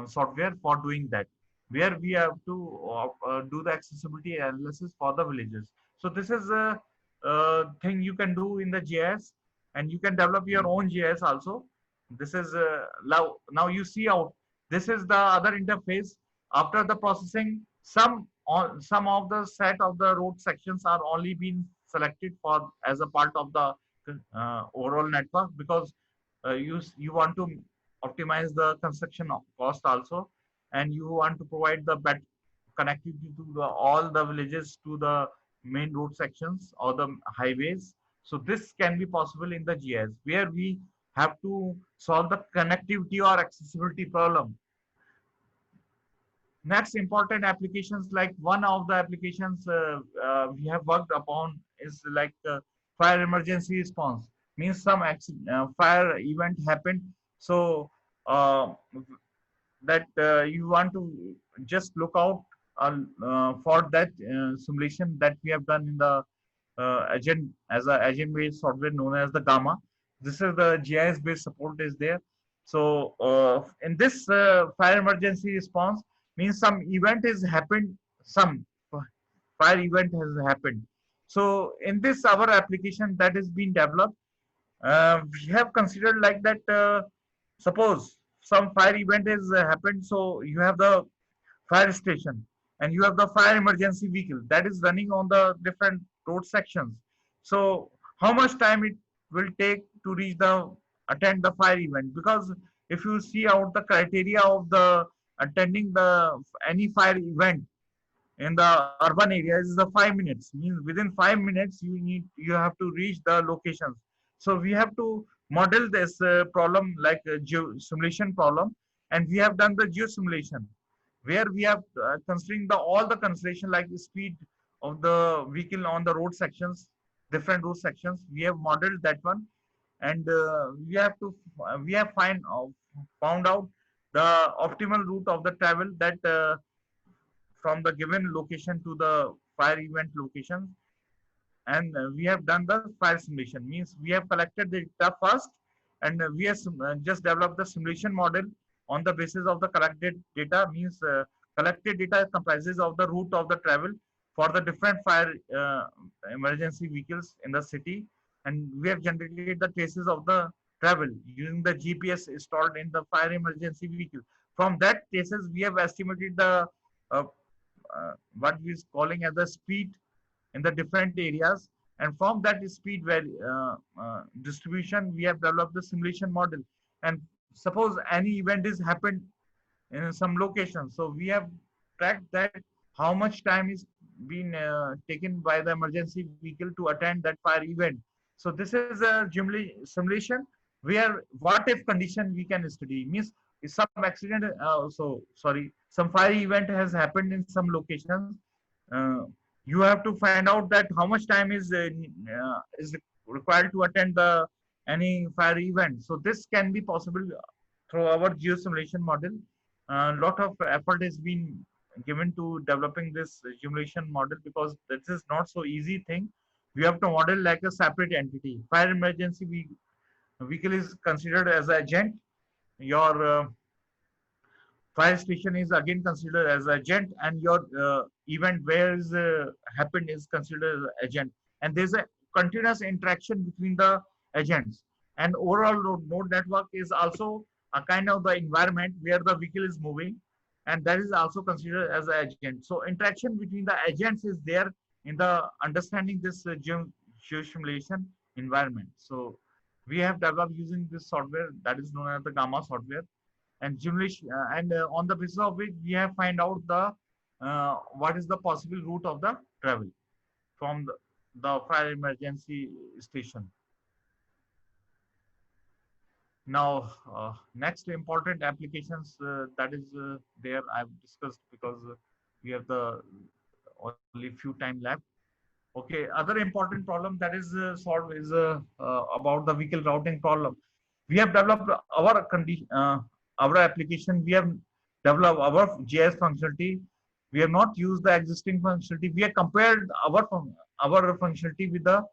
software for doing that, where we have to do the accessibility analysis for the villages. So this is a thing you can do in the GIS, and you can develop your own GIS also. This is now you see out. This is the other interface. After the processing, some of the set of the road sections are only being selected for as a part of the overall network, because you want to optimize the construction cost also, and you want to provide the better connectivity to all the villages to the main road sections or the highways. So this can be possible in the GIS, where we have to solve the connectivity or accessibility problem. Next important applications, like one of the applications we have worked upon is like fire emergency response. Means some fire event happened, so uh, that you want to just look out for that simulation that we have done in the agent, as a agent based software known as the Gamma. This is the GIS based support is there. So in this fire emergency response, means some event is happened, some fire event has happened. So in this our application that is being developed, we have considered like that. Suppose some fire event is happened, so you have the fire station, and you have the fire emergency vehicle that is running on the different road sections. So how much time it will take to reach the attend the fire event? Because if you see out the criteria of the attending the any fire event in the urban areas is the 5 minutes. Means within 5 minutes you have to reach the locations. So we have to model this problem like a geo simulation problem, and we have done the geo simulation, where we have considering the all the consideration like the speed of the vehicle on the road sections, different road sections. We have modeled that one, and we have found out the optimal route of the travel that from the given location to the fire event location. And we have done the fire simulation. Means we have collected the data first, and we have just developed the simulation model on the basis of the collected data. Means collected data comprises of the route of the travel for the different fire emergency vehicles in the city, and we have generated the traces of the travel using the GPS installed in the fire emergency vehicle. From that traces we have estimated the uh, what we is calling as the speed in the different areas, and from that speed value distribution we have developed the simulation model. And suppose any event is happened in some location, so we have tracked that how much time is being taken by the emergency vehicle to attend that fire event. So this is a simulation where what if condition we can study. Means if some accident some fire event has happened in some locations, uh, you have to find out that how much time is required to attend the any fire event. So this can be possible through our geosimulation model. A lot of effort has been given to developing this simulation model, because this is not so easy thing. We have to model like a separate entity. Fire emergency vehicle is considered as an agent. Your fire station is again considered as agent, and your event where is happened is considered as agent. And there's a continuous interaction between the agents. And overall node network is also a kind of the environment where the vehicle is moving, and that is also considered as an agent. So interaction between the agents is there in the understanding this geosimulation environment. So we have developed using this software that is known as the Gamma software, and on the basis of which we have find out the what is the possible route of the travel from the fire emergency station. Now, next important applications that is there I've discussed, because we have the only few time left. Okay, other important problem that is solved is about the vehicle routing problem. We have developed our condition, our application. We have developed our JS functionality. We have not used the existing functionality. We have compared our functionality with the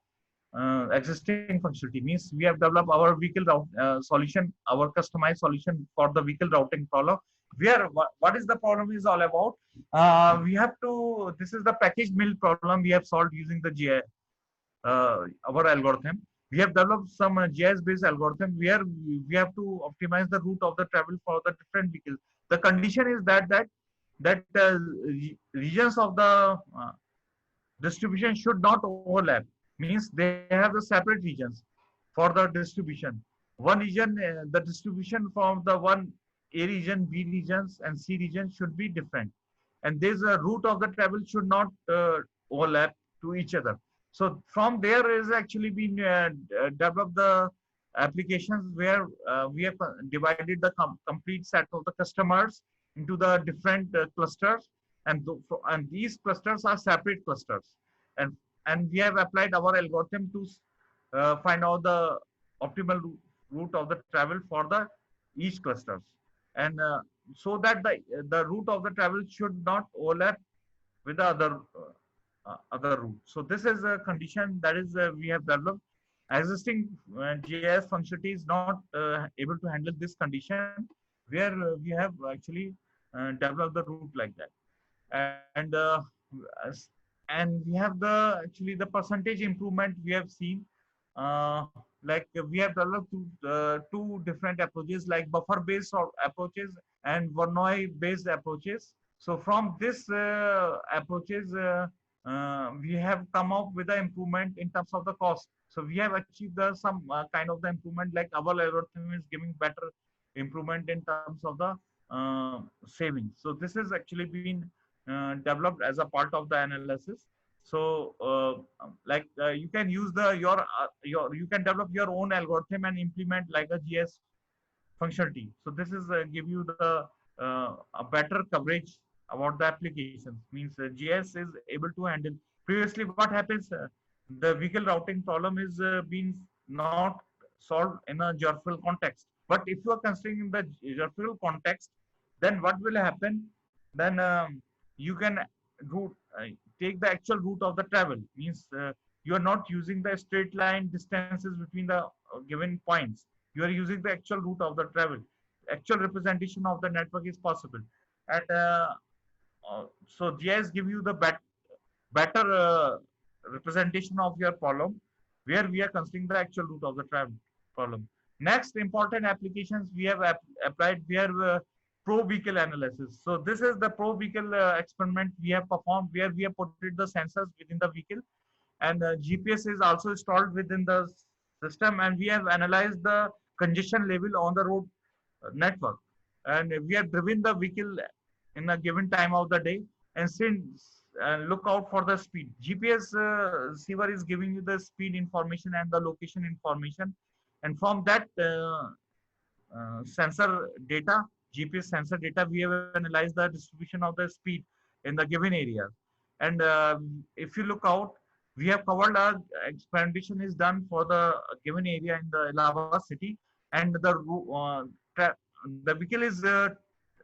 existing functionality. Means we have developed our vehicle route solution, our customized solution for the vehicle routing problem. Where what is the problem is all about? We have to. This is the package mill problem we have solved using the GI, our algorithm. We have developed some GIS-based algorithm where we have to optimize the route of the travel for the different vehicles. The condition is that regions of the distribution should not overlap. Means they have the separate regions for the distribution. One region, the distribution from the one A region, B regions, and C region should be different, and this route of the travel should not overlap to each other. So from there is actually been developed the applications where we have divided the complete set of the customers into the different clusters, and and these clusters are separate clusters, and we have applied our algorithm to find out the optimal route of the travel for the each clusters, and so that the route of the travel should not overlap with the other route. So this is a condition that is we have developed. Existing GIS functionality is not able to handle this condition, where we have actually developed the route like that, and and we have the actually the percentage improvement we have seen. Like we have developed two different approaches, like buffer based approaches and Voronoi based approaches. So from this approaches, we have come up with the improvement in terms of the cost. So we have achieved some kind of the improvement, like our algorithm is giving better improvement in terms of the savings. So this has actually been developed as a part of the analysis. So you can use your you can develop your own algorithm and implement like a GS functionality. So this is give you the a better coverage about the applications. Means GS is able to handle. Previously, what happens? The vehicle routing problem is being not solved in a geographical context. But if you are considering the geographical context, then what will happen? Then you can route, take the actual route of the travel. Means you are not using the straight line distances between the given points. You are using the actual route of the travel. Actual representation of the network is possible, and so GIS give you the better representation of your problem, where we are considering the actual route of the travel problem. Next important applications we have applied, we are pro vehicle analysis. So this is the pro vehicle experiment we have performed, where we have put the sensors within the vehicle, and GPS is also installed within the system, and we have analyzed the congestion level on the road network, and we have driven the vehicle in a given time of the day, and since look out for the speed. GPS receiver is giving you the speed information and the location information, and from that sensor data, GPS sensor data, we have analyzed the distribution of the speed in the given area. And if you look out, we have covered our experimentation is done for the given area in the Allahabad city, and the vehicle is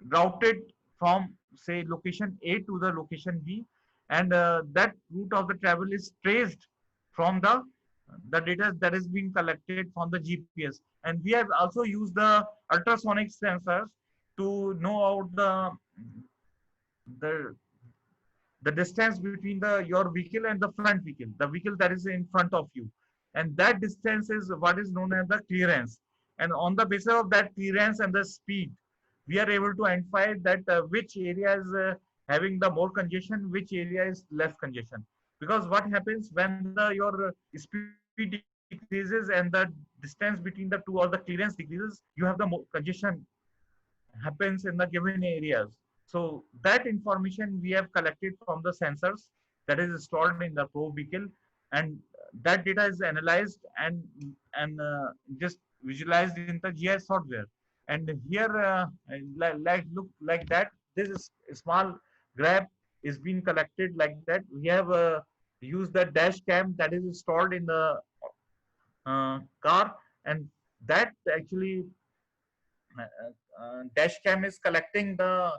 routed from say location A to the location B, and that route of the travel is traced from the data that is being collected from the GPS. And we have also used the ultrasonic sensors to know out the the distance between your vehicle and the the vehicle that is in front of you, and that distance is what is known as the clearance. And on the basis of that clearance and the speed, we are able to identify that which area is having the more congestion, which area is less congestion. Because what happens when your speed increases, decreases and the distance between the two or the clearance decreases, you have the congestion happens in the given areas. So that information we have collected from the sensors that is installed in the Pro vehicle, and that data is analyzed and just visualized in the GIS software. And here, like look like that, this is a small graph is being collected like that. We have used the dash cam that is installed in the car, and that actually dash cam is collecting the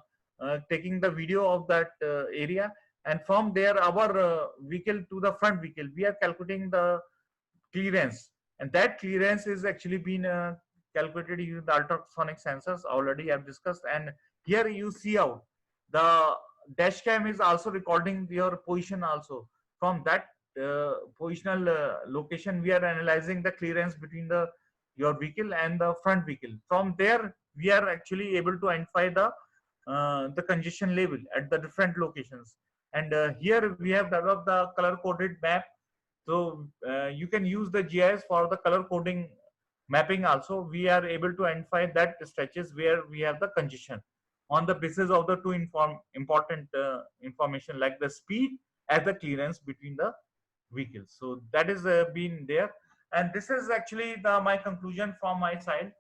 taking the video of that area, and from there our vehicle to the front vehicle we are calculating the clearance, and that clearance is actually been calculated using the ultrasonic sensors already I've discussed. And here you see out the dash cam is also recording your position also. From that positional location we are analyzing the clearance between the your vehicle and the front vehicle. From there we are actually able to identify the congestion level at the different locations. And here we have developed the color coded map. So you can use the GIS for the color coding mapping also. We are able to identify that stretches where we have the congestion on the basis of the two important information like the speed as the clearance between the vehicles. So that is been there, and this is actually my conclusion from my side.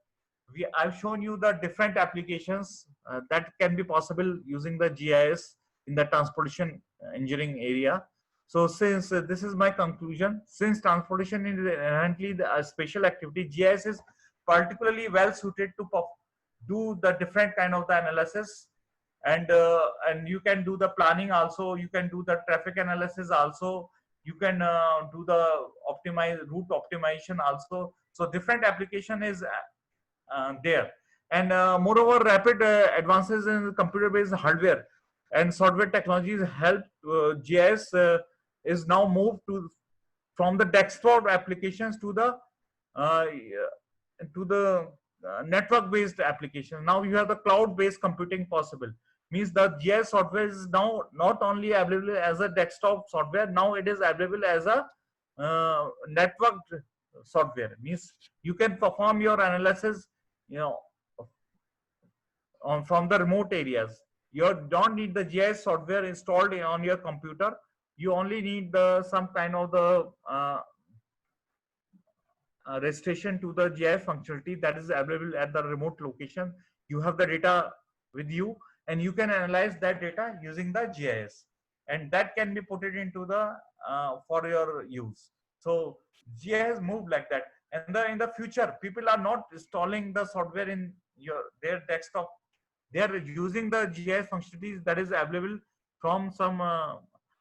I've shown you the different applications that can be possible using the GIS in the transportation engineering area. So since this is my conclusion, since transportation is inherently a special activity, GIS is particularly well suited to do the different kind of the analysis, and you can do the planning also, you can do the traffic analysis also, you can do the route optimization also. So different application is there. And moreover, rapid advances in computer based hardware and software technologies help GIS is now moved to from the desktop applications uh, to the network based application. Now you have the cloud based computing possible. Means the GIS software is now not only available as a desktop software, now it is available as a networked software. Means you can perform your analysis, you know, from the remote areas. You don't need the GIS software installed on your computer. You only need some kind of the registration to the GIS functionality that is available at the remote location. You have the data with you, and you can analyze that data using the GIS, and that can be put it into the for your use. So GIS moved like that, and in the future, people are not installing the software in their desktop. They are using the GIS functionalities that is available from some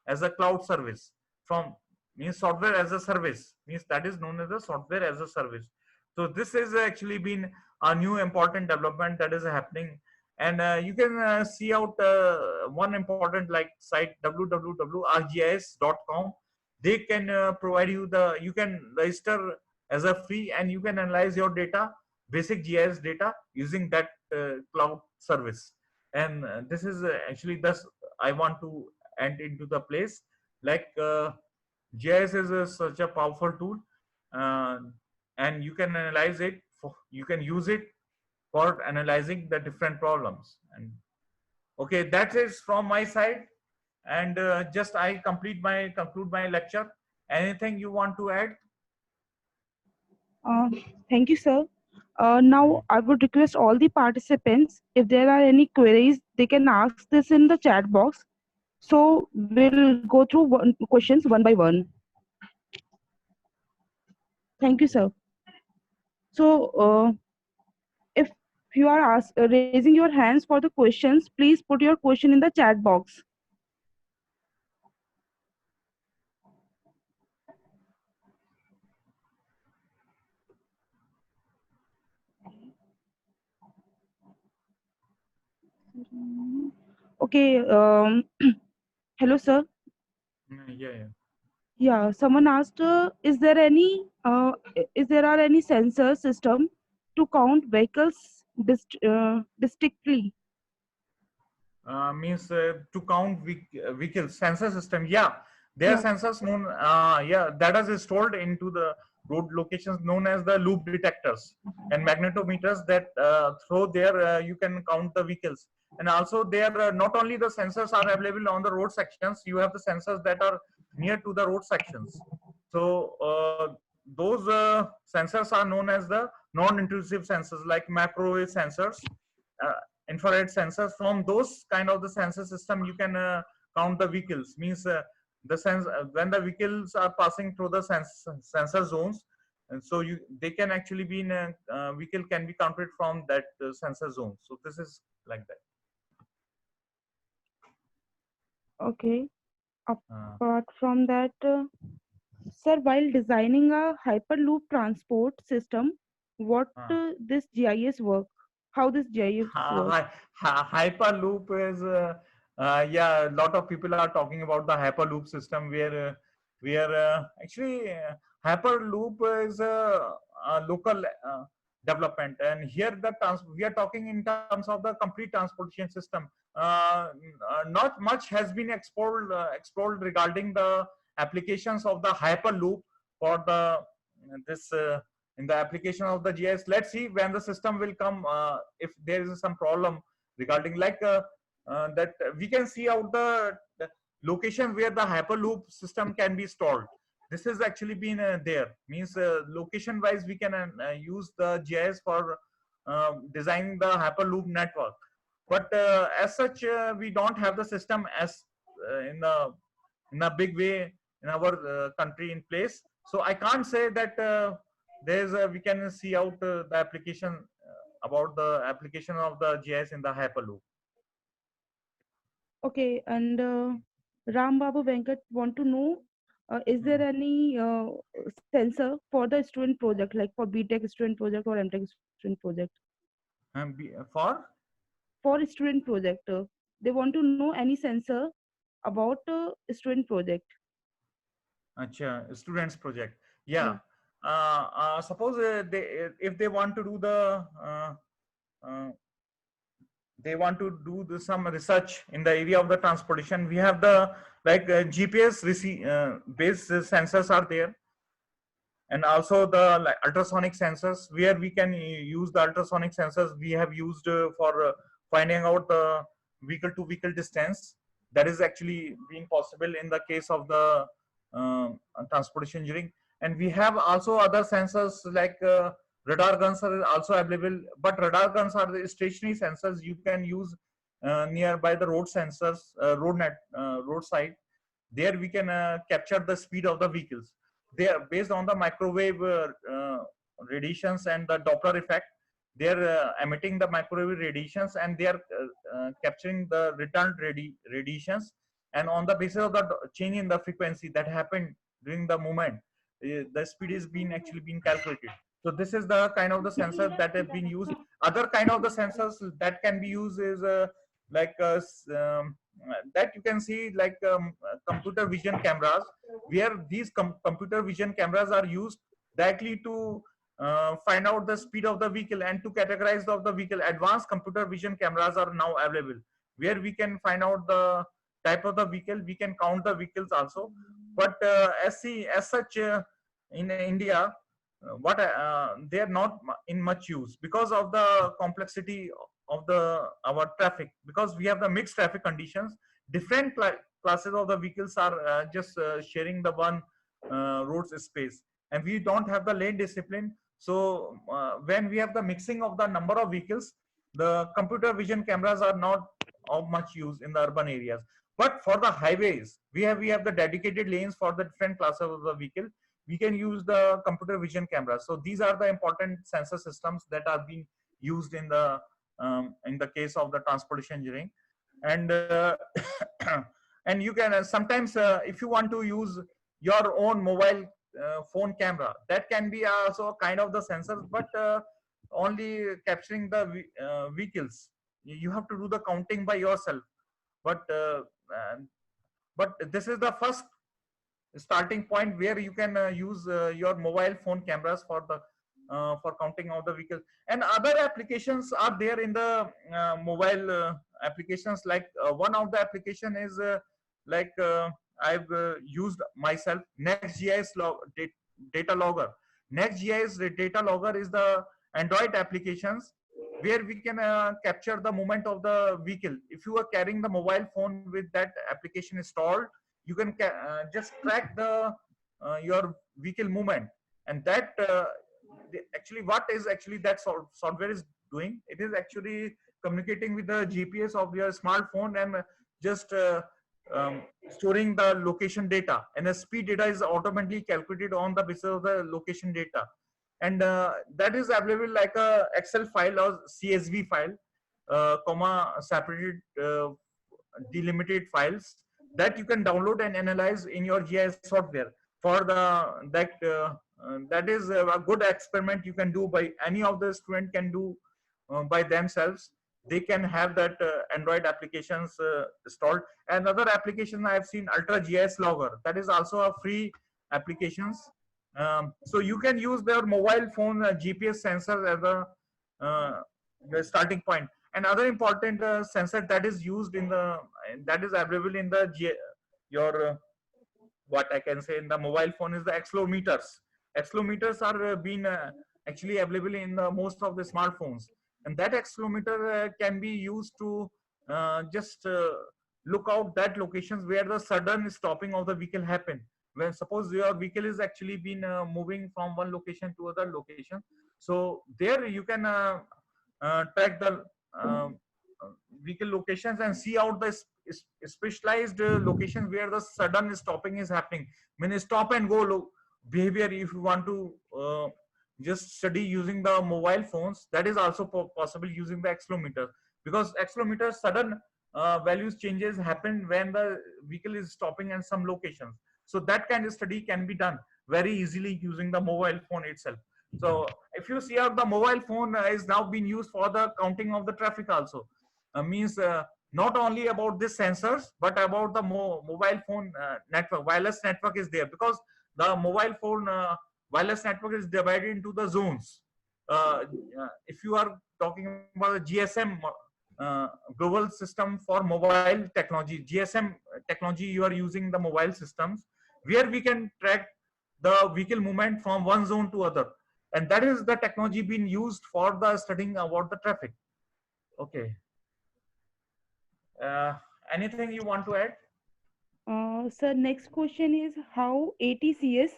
as a cloud service. From means software as a service, means that is known as a software as a service. So this has actually been a new important development that is happening. And you can see out one important like site www.rgis.com. They can provide you you can register as a free, and you can analyze your data, basic GIS data, using that cloud service. And this is actually thus I want to end into the place like GIS is such a powerful tool, uh, and you can analyze it. You can use it for analyzing the different problems. And okay, that is from my side. And just I conclude my lecture. Anything you want to add? Uh, Thank you, sir. Now, I would request all the participants, if there are any queries, they can ask this in the chat box. So we'll go through questions one by one. Thank you, sir. So, if you are raising your hands for the questions, please put your question in the chat box. Okay. Hello, sir. Yeah. Yeah, someone asked, is there are any sensor system to count vehicles distinctly? Means to count vehicle sensor system. Yeah, there are Yeah. sensors known. Yeah, that is stored into the road locations known as the loop detectors and magnetometers that through there you can count the vehicles. And also there not only the sensors are available on the road sections, you have the sensors that are near to the road sections. So those sensors are known as the non-intrusive sensors, like microwave sensors, uh, infrared sensors. From those kind of the sensor system you can count the vehicles. Means the sense when the vehicles are passing through the sensor zones, and so they can actually be in a vehicle can be counted from that sensor zone. So this is like that. Okay. uh, Apart from that, sir, while designing a Hyperloop transport system, what uh. this GIS work? How this GIS work? Hyperloop is yeah, a lot of people are talking about the Hyperloop system where actually Hyperloop is a local development, and here we are talking in terms of the complete transportation system. Not much has been explored regarding the applications of the Hyperloop for the this in the application of the GIS. Let's see when the system will come. If there is some problem regarding like that, we can see out the location where the Hyperloop system can be stored. This has actually been there. Means location wise, we can use the GIS for designing the Hyperloop network. But as such, we don't have the system as in a big way in our country in place. So I can't say that we can see out the application about the application of the GIS in the Hyperloop. Okay, and Ram Babu Venkat want to know, is there Hmm. any sensor for the student project, like for BTech student project or MTech student project? For For student project, they want to know any sensor about student project. students project, Yeah. yeah. Suppose if they want to do uh, some research in the area of the transportation, we have the like GPS based sensors are there, and also the like, ultrasonic sensors, where we can use the ultrasonic sensors we have used for finding out the vehicle to vehicle distance. That is actually being possible in the case of the transportation engineering. And we have also other sensors like radar guns are also available, but radar guns are the stationary sensors you can use nearby the road sensors, roadside. There we can capture the speed of the vehicles. They are based on the microwave radiations and the Doppler effect. They're emitting the microwave radiations, and they are capturing the returned radiations. And on the basis of the change in the frequency that happened during the movement, the speed is being actually being calculated. So this is the kind of the sensor that have been used. Other kind of the sensors that can be used is like that you can see like computer vision cameras, where these computer vision cameras are used directly to find out the speed of the vehicle and to categorize of the vehicle. Advanced computer vision cameras are now available, where we can find out the type of the vehicle. We can count the vehicles also. But as such in India, what they are not in much use because of the complexity of the our traffic, because we have the mixed traffic conditions. Different classes of the vehicles are just sharing the one roads space, and we don't have the lane discipline. So when we have the mixing of the number of vehicles, the computer vision cameras are not of much use in the urban areas. But for the highways, we have the dedicated lanes for the different classes of the vehicle. We can use the computer vision cameras. So these are the important sensor systems that are being used in the case of the transportation engineering. And and you can sometimes if you want to use your own mobile phone camera, that can be also a kind of the sensors, but only capturing the vehicles. You have to do the counting by yourself. But but this is the first starting point where you can use your mobile phone cameras for counting of the vehicles. And other applications are there in the mobile applications. Like one of the application is like I've used myself, NextGIS data logger. Next.js data logger is the Android applications where we can capture the movement of the vehicle. If you are carrying the mobile phone with that application installed, you can just track the your vehicle movement, and that actually what is actually that software is doing, it is actually communicating with the GPS of your smartphone and just storing the location data, and the speed data is automatically calculated on the basis of the location data, and that is available like a Excel file or CSV file, comma separated delimited files that you can download and analyze in your GIS software. For that is a good experiment you can do by any of the student can do by themselves. They can have that Android applications installed. Another application I have seen, Ultra GIS Logger, that is also a free applications. So you can use their mobile phone GPS sensor as the starting point. Another important sensor that is used in the that is available in the your what I can say in the mobile phone is the accelerometers. Accelerometers are being actually available in most of the smartphones, and that accelerometer can be used to just look out that locations where the sudden stopping of the vehicle happen. When suppose your vehicle is actually been moving from one location to other location, so there you can track the vehicle locations and see out the specialized locations where the sudden stopping is happening. Mean stop and go behavior. If you want to just study using the mobile phones, that is also possible using the accelerometer, because accelerometer sudden values changes happen when the vehicle is stopping in some locations. So that kind of study can be done very easily using the mobile phone itself. So if you see out, the mobile phone is now being used for the counting of the traffic also. Means not only about the sensors, but about the mobile phone network, wireless network is there, because the mobile phone wireless network is divided into the zones. If you are talking about the GSM global system for mobile technology, GSM technology, you are using the mobile systems where we can track the vehicle movement from one zone to other, and that is the technology being used for the studying about the traffic. Okay. Anything you want to add? Sir, next question is how ATCS,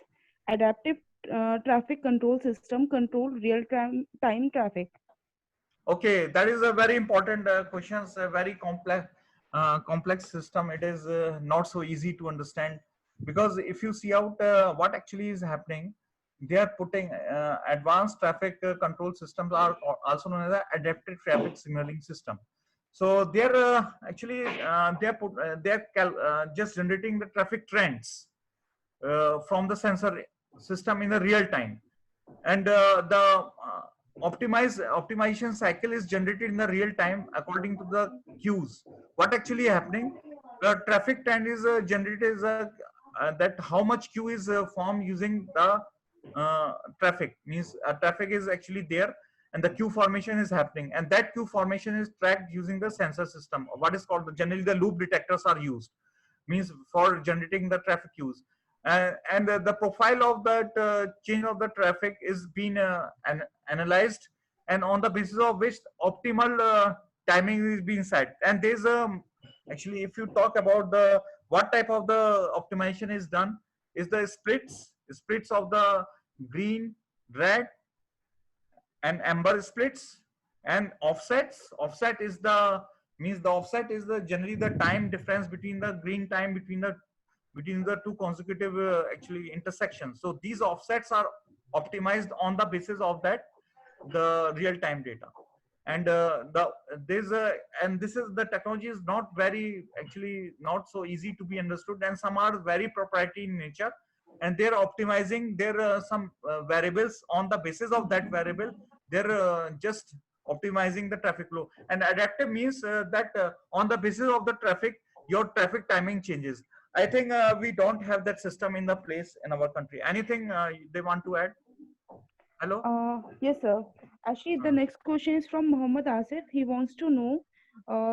Adaptive Traffic Control System, control real-time traffic? Okay, that is a very important question. A very complex system. It is not so easy to understand, because if you see out what actually is happening, they are putting advanced traffic control systems are also known as adaptive traffic signaling system. So they're actually they're just generating the traffic trends from the sensor system in the real time, and the optimization cycle is generated in the real time according to the queues. What actually happening? The traffic trend is generated as that how much queue is formed using the traffic. Means traffic is actually there, and the queue formation is happening, and that queue formation is tracked using the sensor system. What is called generally the loop detectors are used, means for generating the traffic queues. And the profile of that change of the traffic is being analyzed, and on the basis of which optimal timing is being set. And there's actually, if you talk about the what type of the optimization is done, is the splits of the green, red, and amber splits, and offsets. Offset is the means the offset is the generally the time difference between the green time between the two consecutive actually intersections. So these offsets are optimized on the basis of that the real time data. And and this is the technology is not very actually not so easy to be understood, and some are very proprietary in nature, and they're optimizing their some variables. On the basis of that variable, they're just optimizing the traffic flow. And adaptive means that on the basis of the traffic, your traffic timing changes. I think we don't have that system in the place in our country. Anything they want to add? Hello? Yes, sir. Actually, the next question is from Muhammad Asif. He wants to know,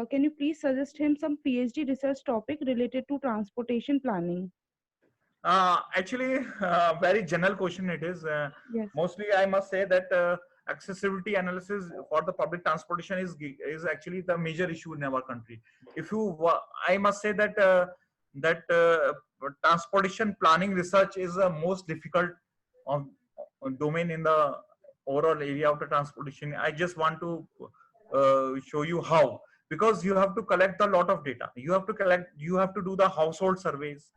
can you please suggest him some PhD research topic related to transportation planning? Actually, very general question it is. Yes. Mostly, I must say that accessibility analysis for the public transportation is actually the major issue in our country. If you, I must say that transportation planning research is the most difficult of, domain in the overall area of the transportation. I just want to show you how, because you have to collect a lot of data. You have to do the household surveys,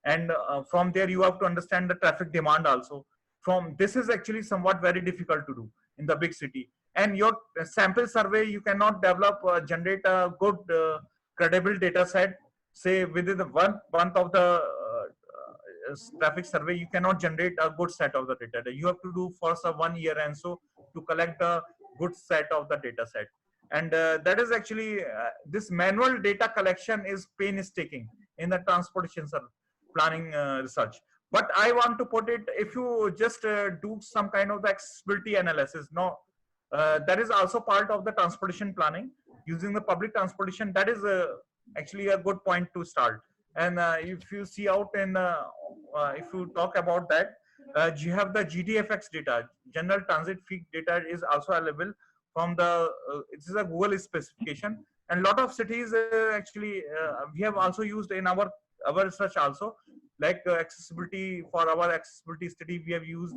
and from there you have to understand the traffic demand also. From this is actually somewhat very difficult to do in the big city, and your sample survey you cannot develop generate a good credible data set, say within the 1 month of the traffic survey. You cannot generate a good set of the data. You have to do for some 1 year and so to collect a good set of the data set. And that is actually this manual data collection is painstaking in the transportation planning research. But I want to put it, if you just do some kind of the accessibility analysis, no, that is also part of the transportation planning using the public transportation. That is actually a good point to start. And if you see out in if you talk about that, you have the GTFX data, general transit fee data is also available from the it is a Google specification, and lot of cities actually we have also used in our research also, like accessibility. For our accessibility study we have used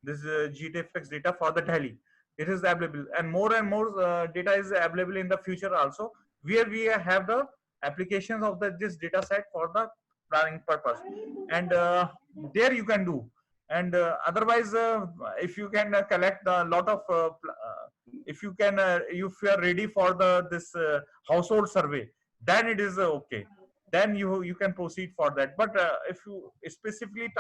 this GTFX data for the Delhi. It is available, and more data is available in the future also, where we have the applications of this data set for the planning purpose. And there you can do. And otherwise if you can collect a lot of if you can if you are ready for the this household survey, then it is okay, then you can proceed for that. But if you specifically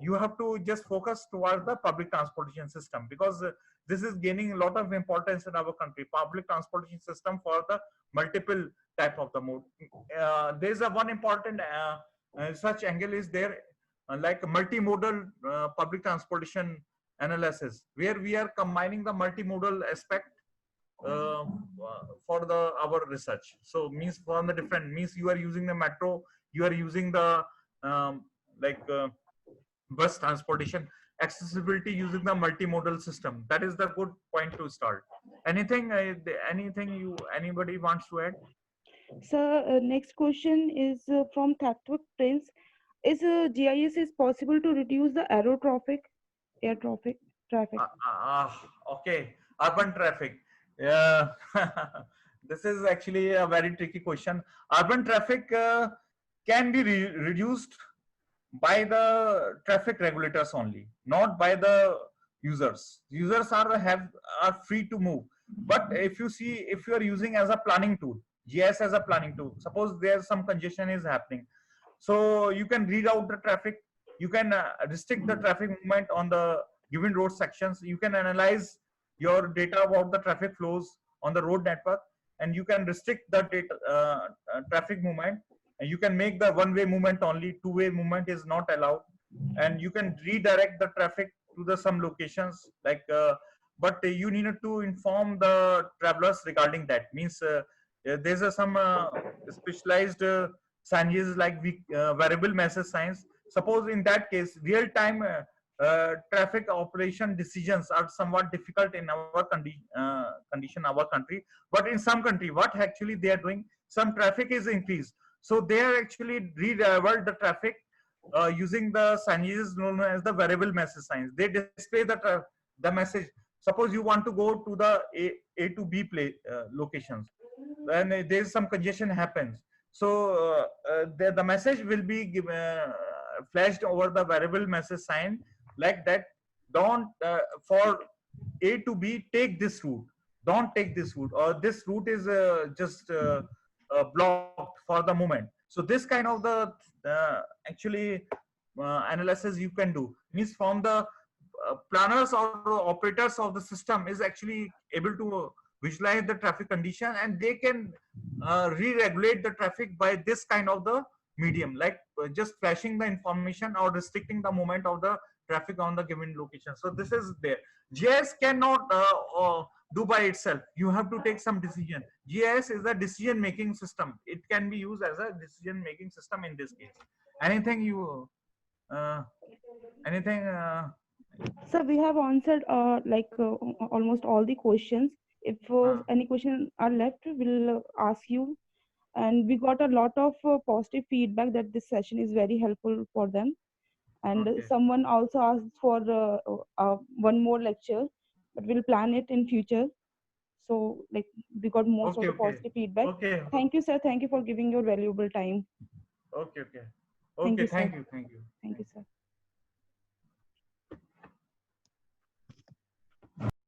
you have to just focus towards the public transportation system, because this is gaining a lot of importance in our country, public transportation system for the multiple type of the mode. There's a one important such angle is there, like multimodal public transportation analysis, where we are combining the multimodal aspect uh, for the our research. So means from the different means you are using the metro, you are using the like bus transportation, accessibility using the multimodal system. That is the good point to start. Anything anything you anybody wants to add? So next question is from Tatwik Prince. Is GIS is possible to reduce the air traffic? Okay, urban traffic. Yeah, this is actually a very tricky question. Urban traffic can be reduced by the traffic regulators only, not by the users. Users are free to move. But if you see, if you are using as a planning tool, GIS as a planning tool, suppose there's some congestion is happening, so you can read out the traffic, you can restrict the traffic movement on the given road sections, you can analyze your data about the traffic flows on the road network, and you can restrict the data, traffic movement, and you can make the one-way movement only, two-way movement is not allowed, and you can redirect the traffic to the some locations, like but you need to inform the travelers regarding that. Means there's some specialized signs like variable message signs. Suppose in that case, real-time traffic operation decisions are somewhat difficult in our condition, our country. But in some country, what actually they are doing, some traffic is increased, so they are actually redivert the traffic using the signages known as the variable message signs. They display the message. Suppose you want to go to the A to B locations, and there is some congestion happens. So the message will be flashed over the variable message sign, like that. Don't for A to B, take this route. Don't take this route, or this route is just blocked for the moment. So this kind of the actually analysis you can do. Means from the planners or operators of the system is actually able to visualize the traffic condition, and they can re-regulate the traffic by this kind of the medium, like just flashing the information or restricting the movement of the traffic on the given location. So this is there. GIS cannot do by itself. You have to take some decision. GIS is a decision making system. It can be used as a decision making system in this case. Anything you Anything? So we have answered almost all the questions. If Uh, any question are left, we'll ask you. And we got a lot of positive feedback that this session is very helpful for them. And okay. someone also asked for one more lecture, but we'll plan it in future. So like we got most of Okay. the Okay. positive feedback. Okay. Thank you, sir. Thank you for giving your valuable time. Okay. Okay. Thank Okay. you, sir. Thank you. Thank you. Thank you, sir.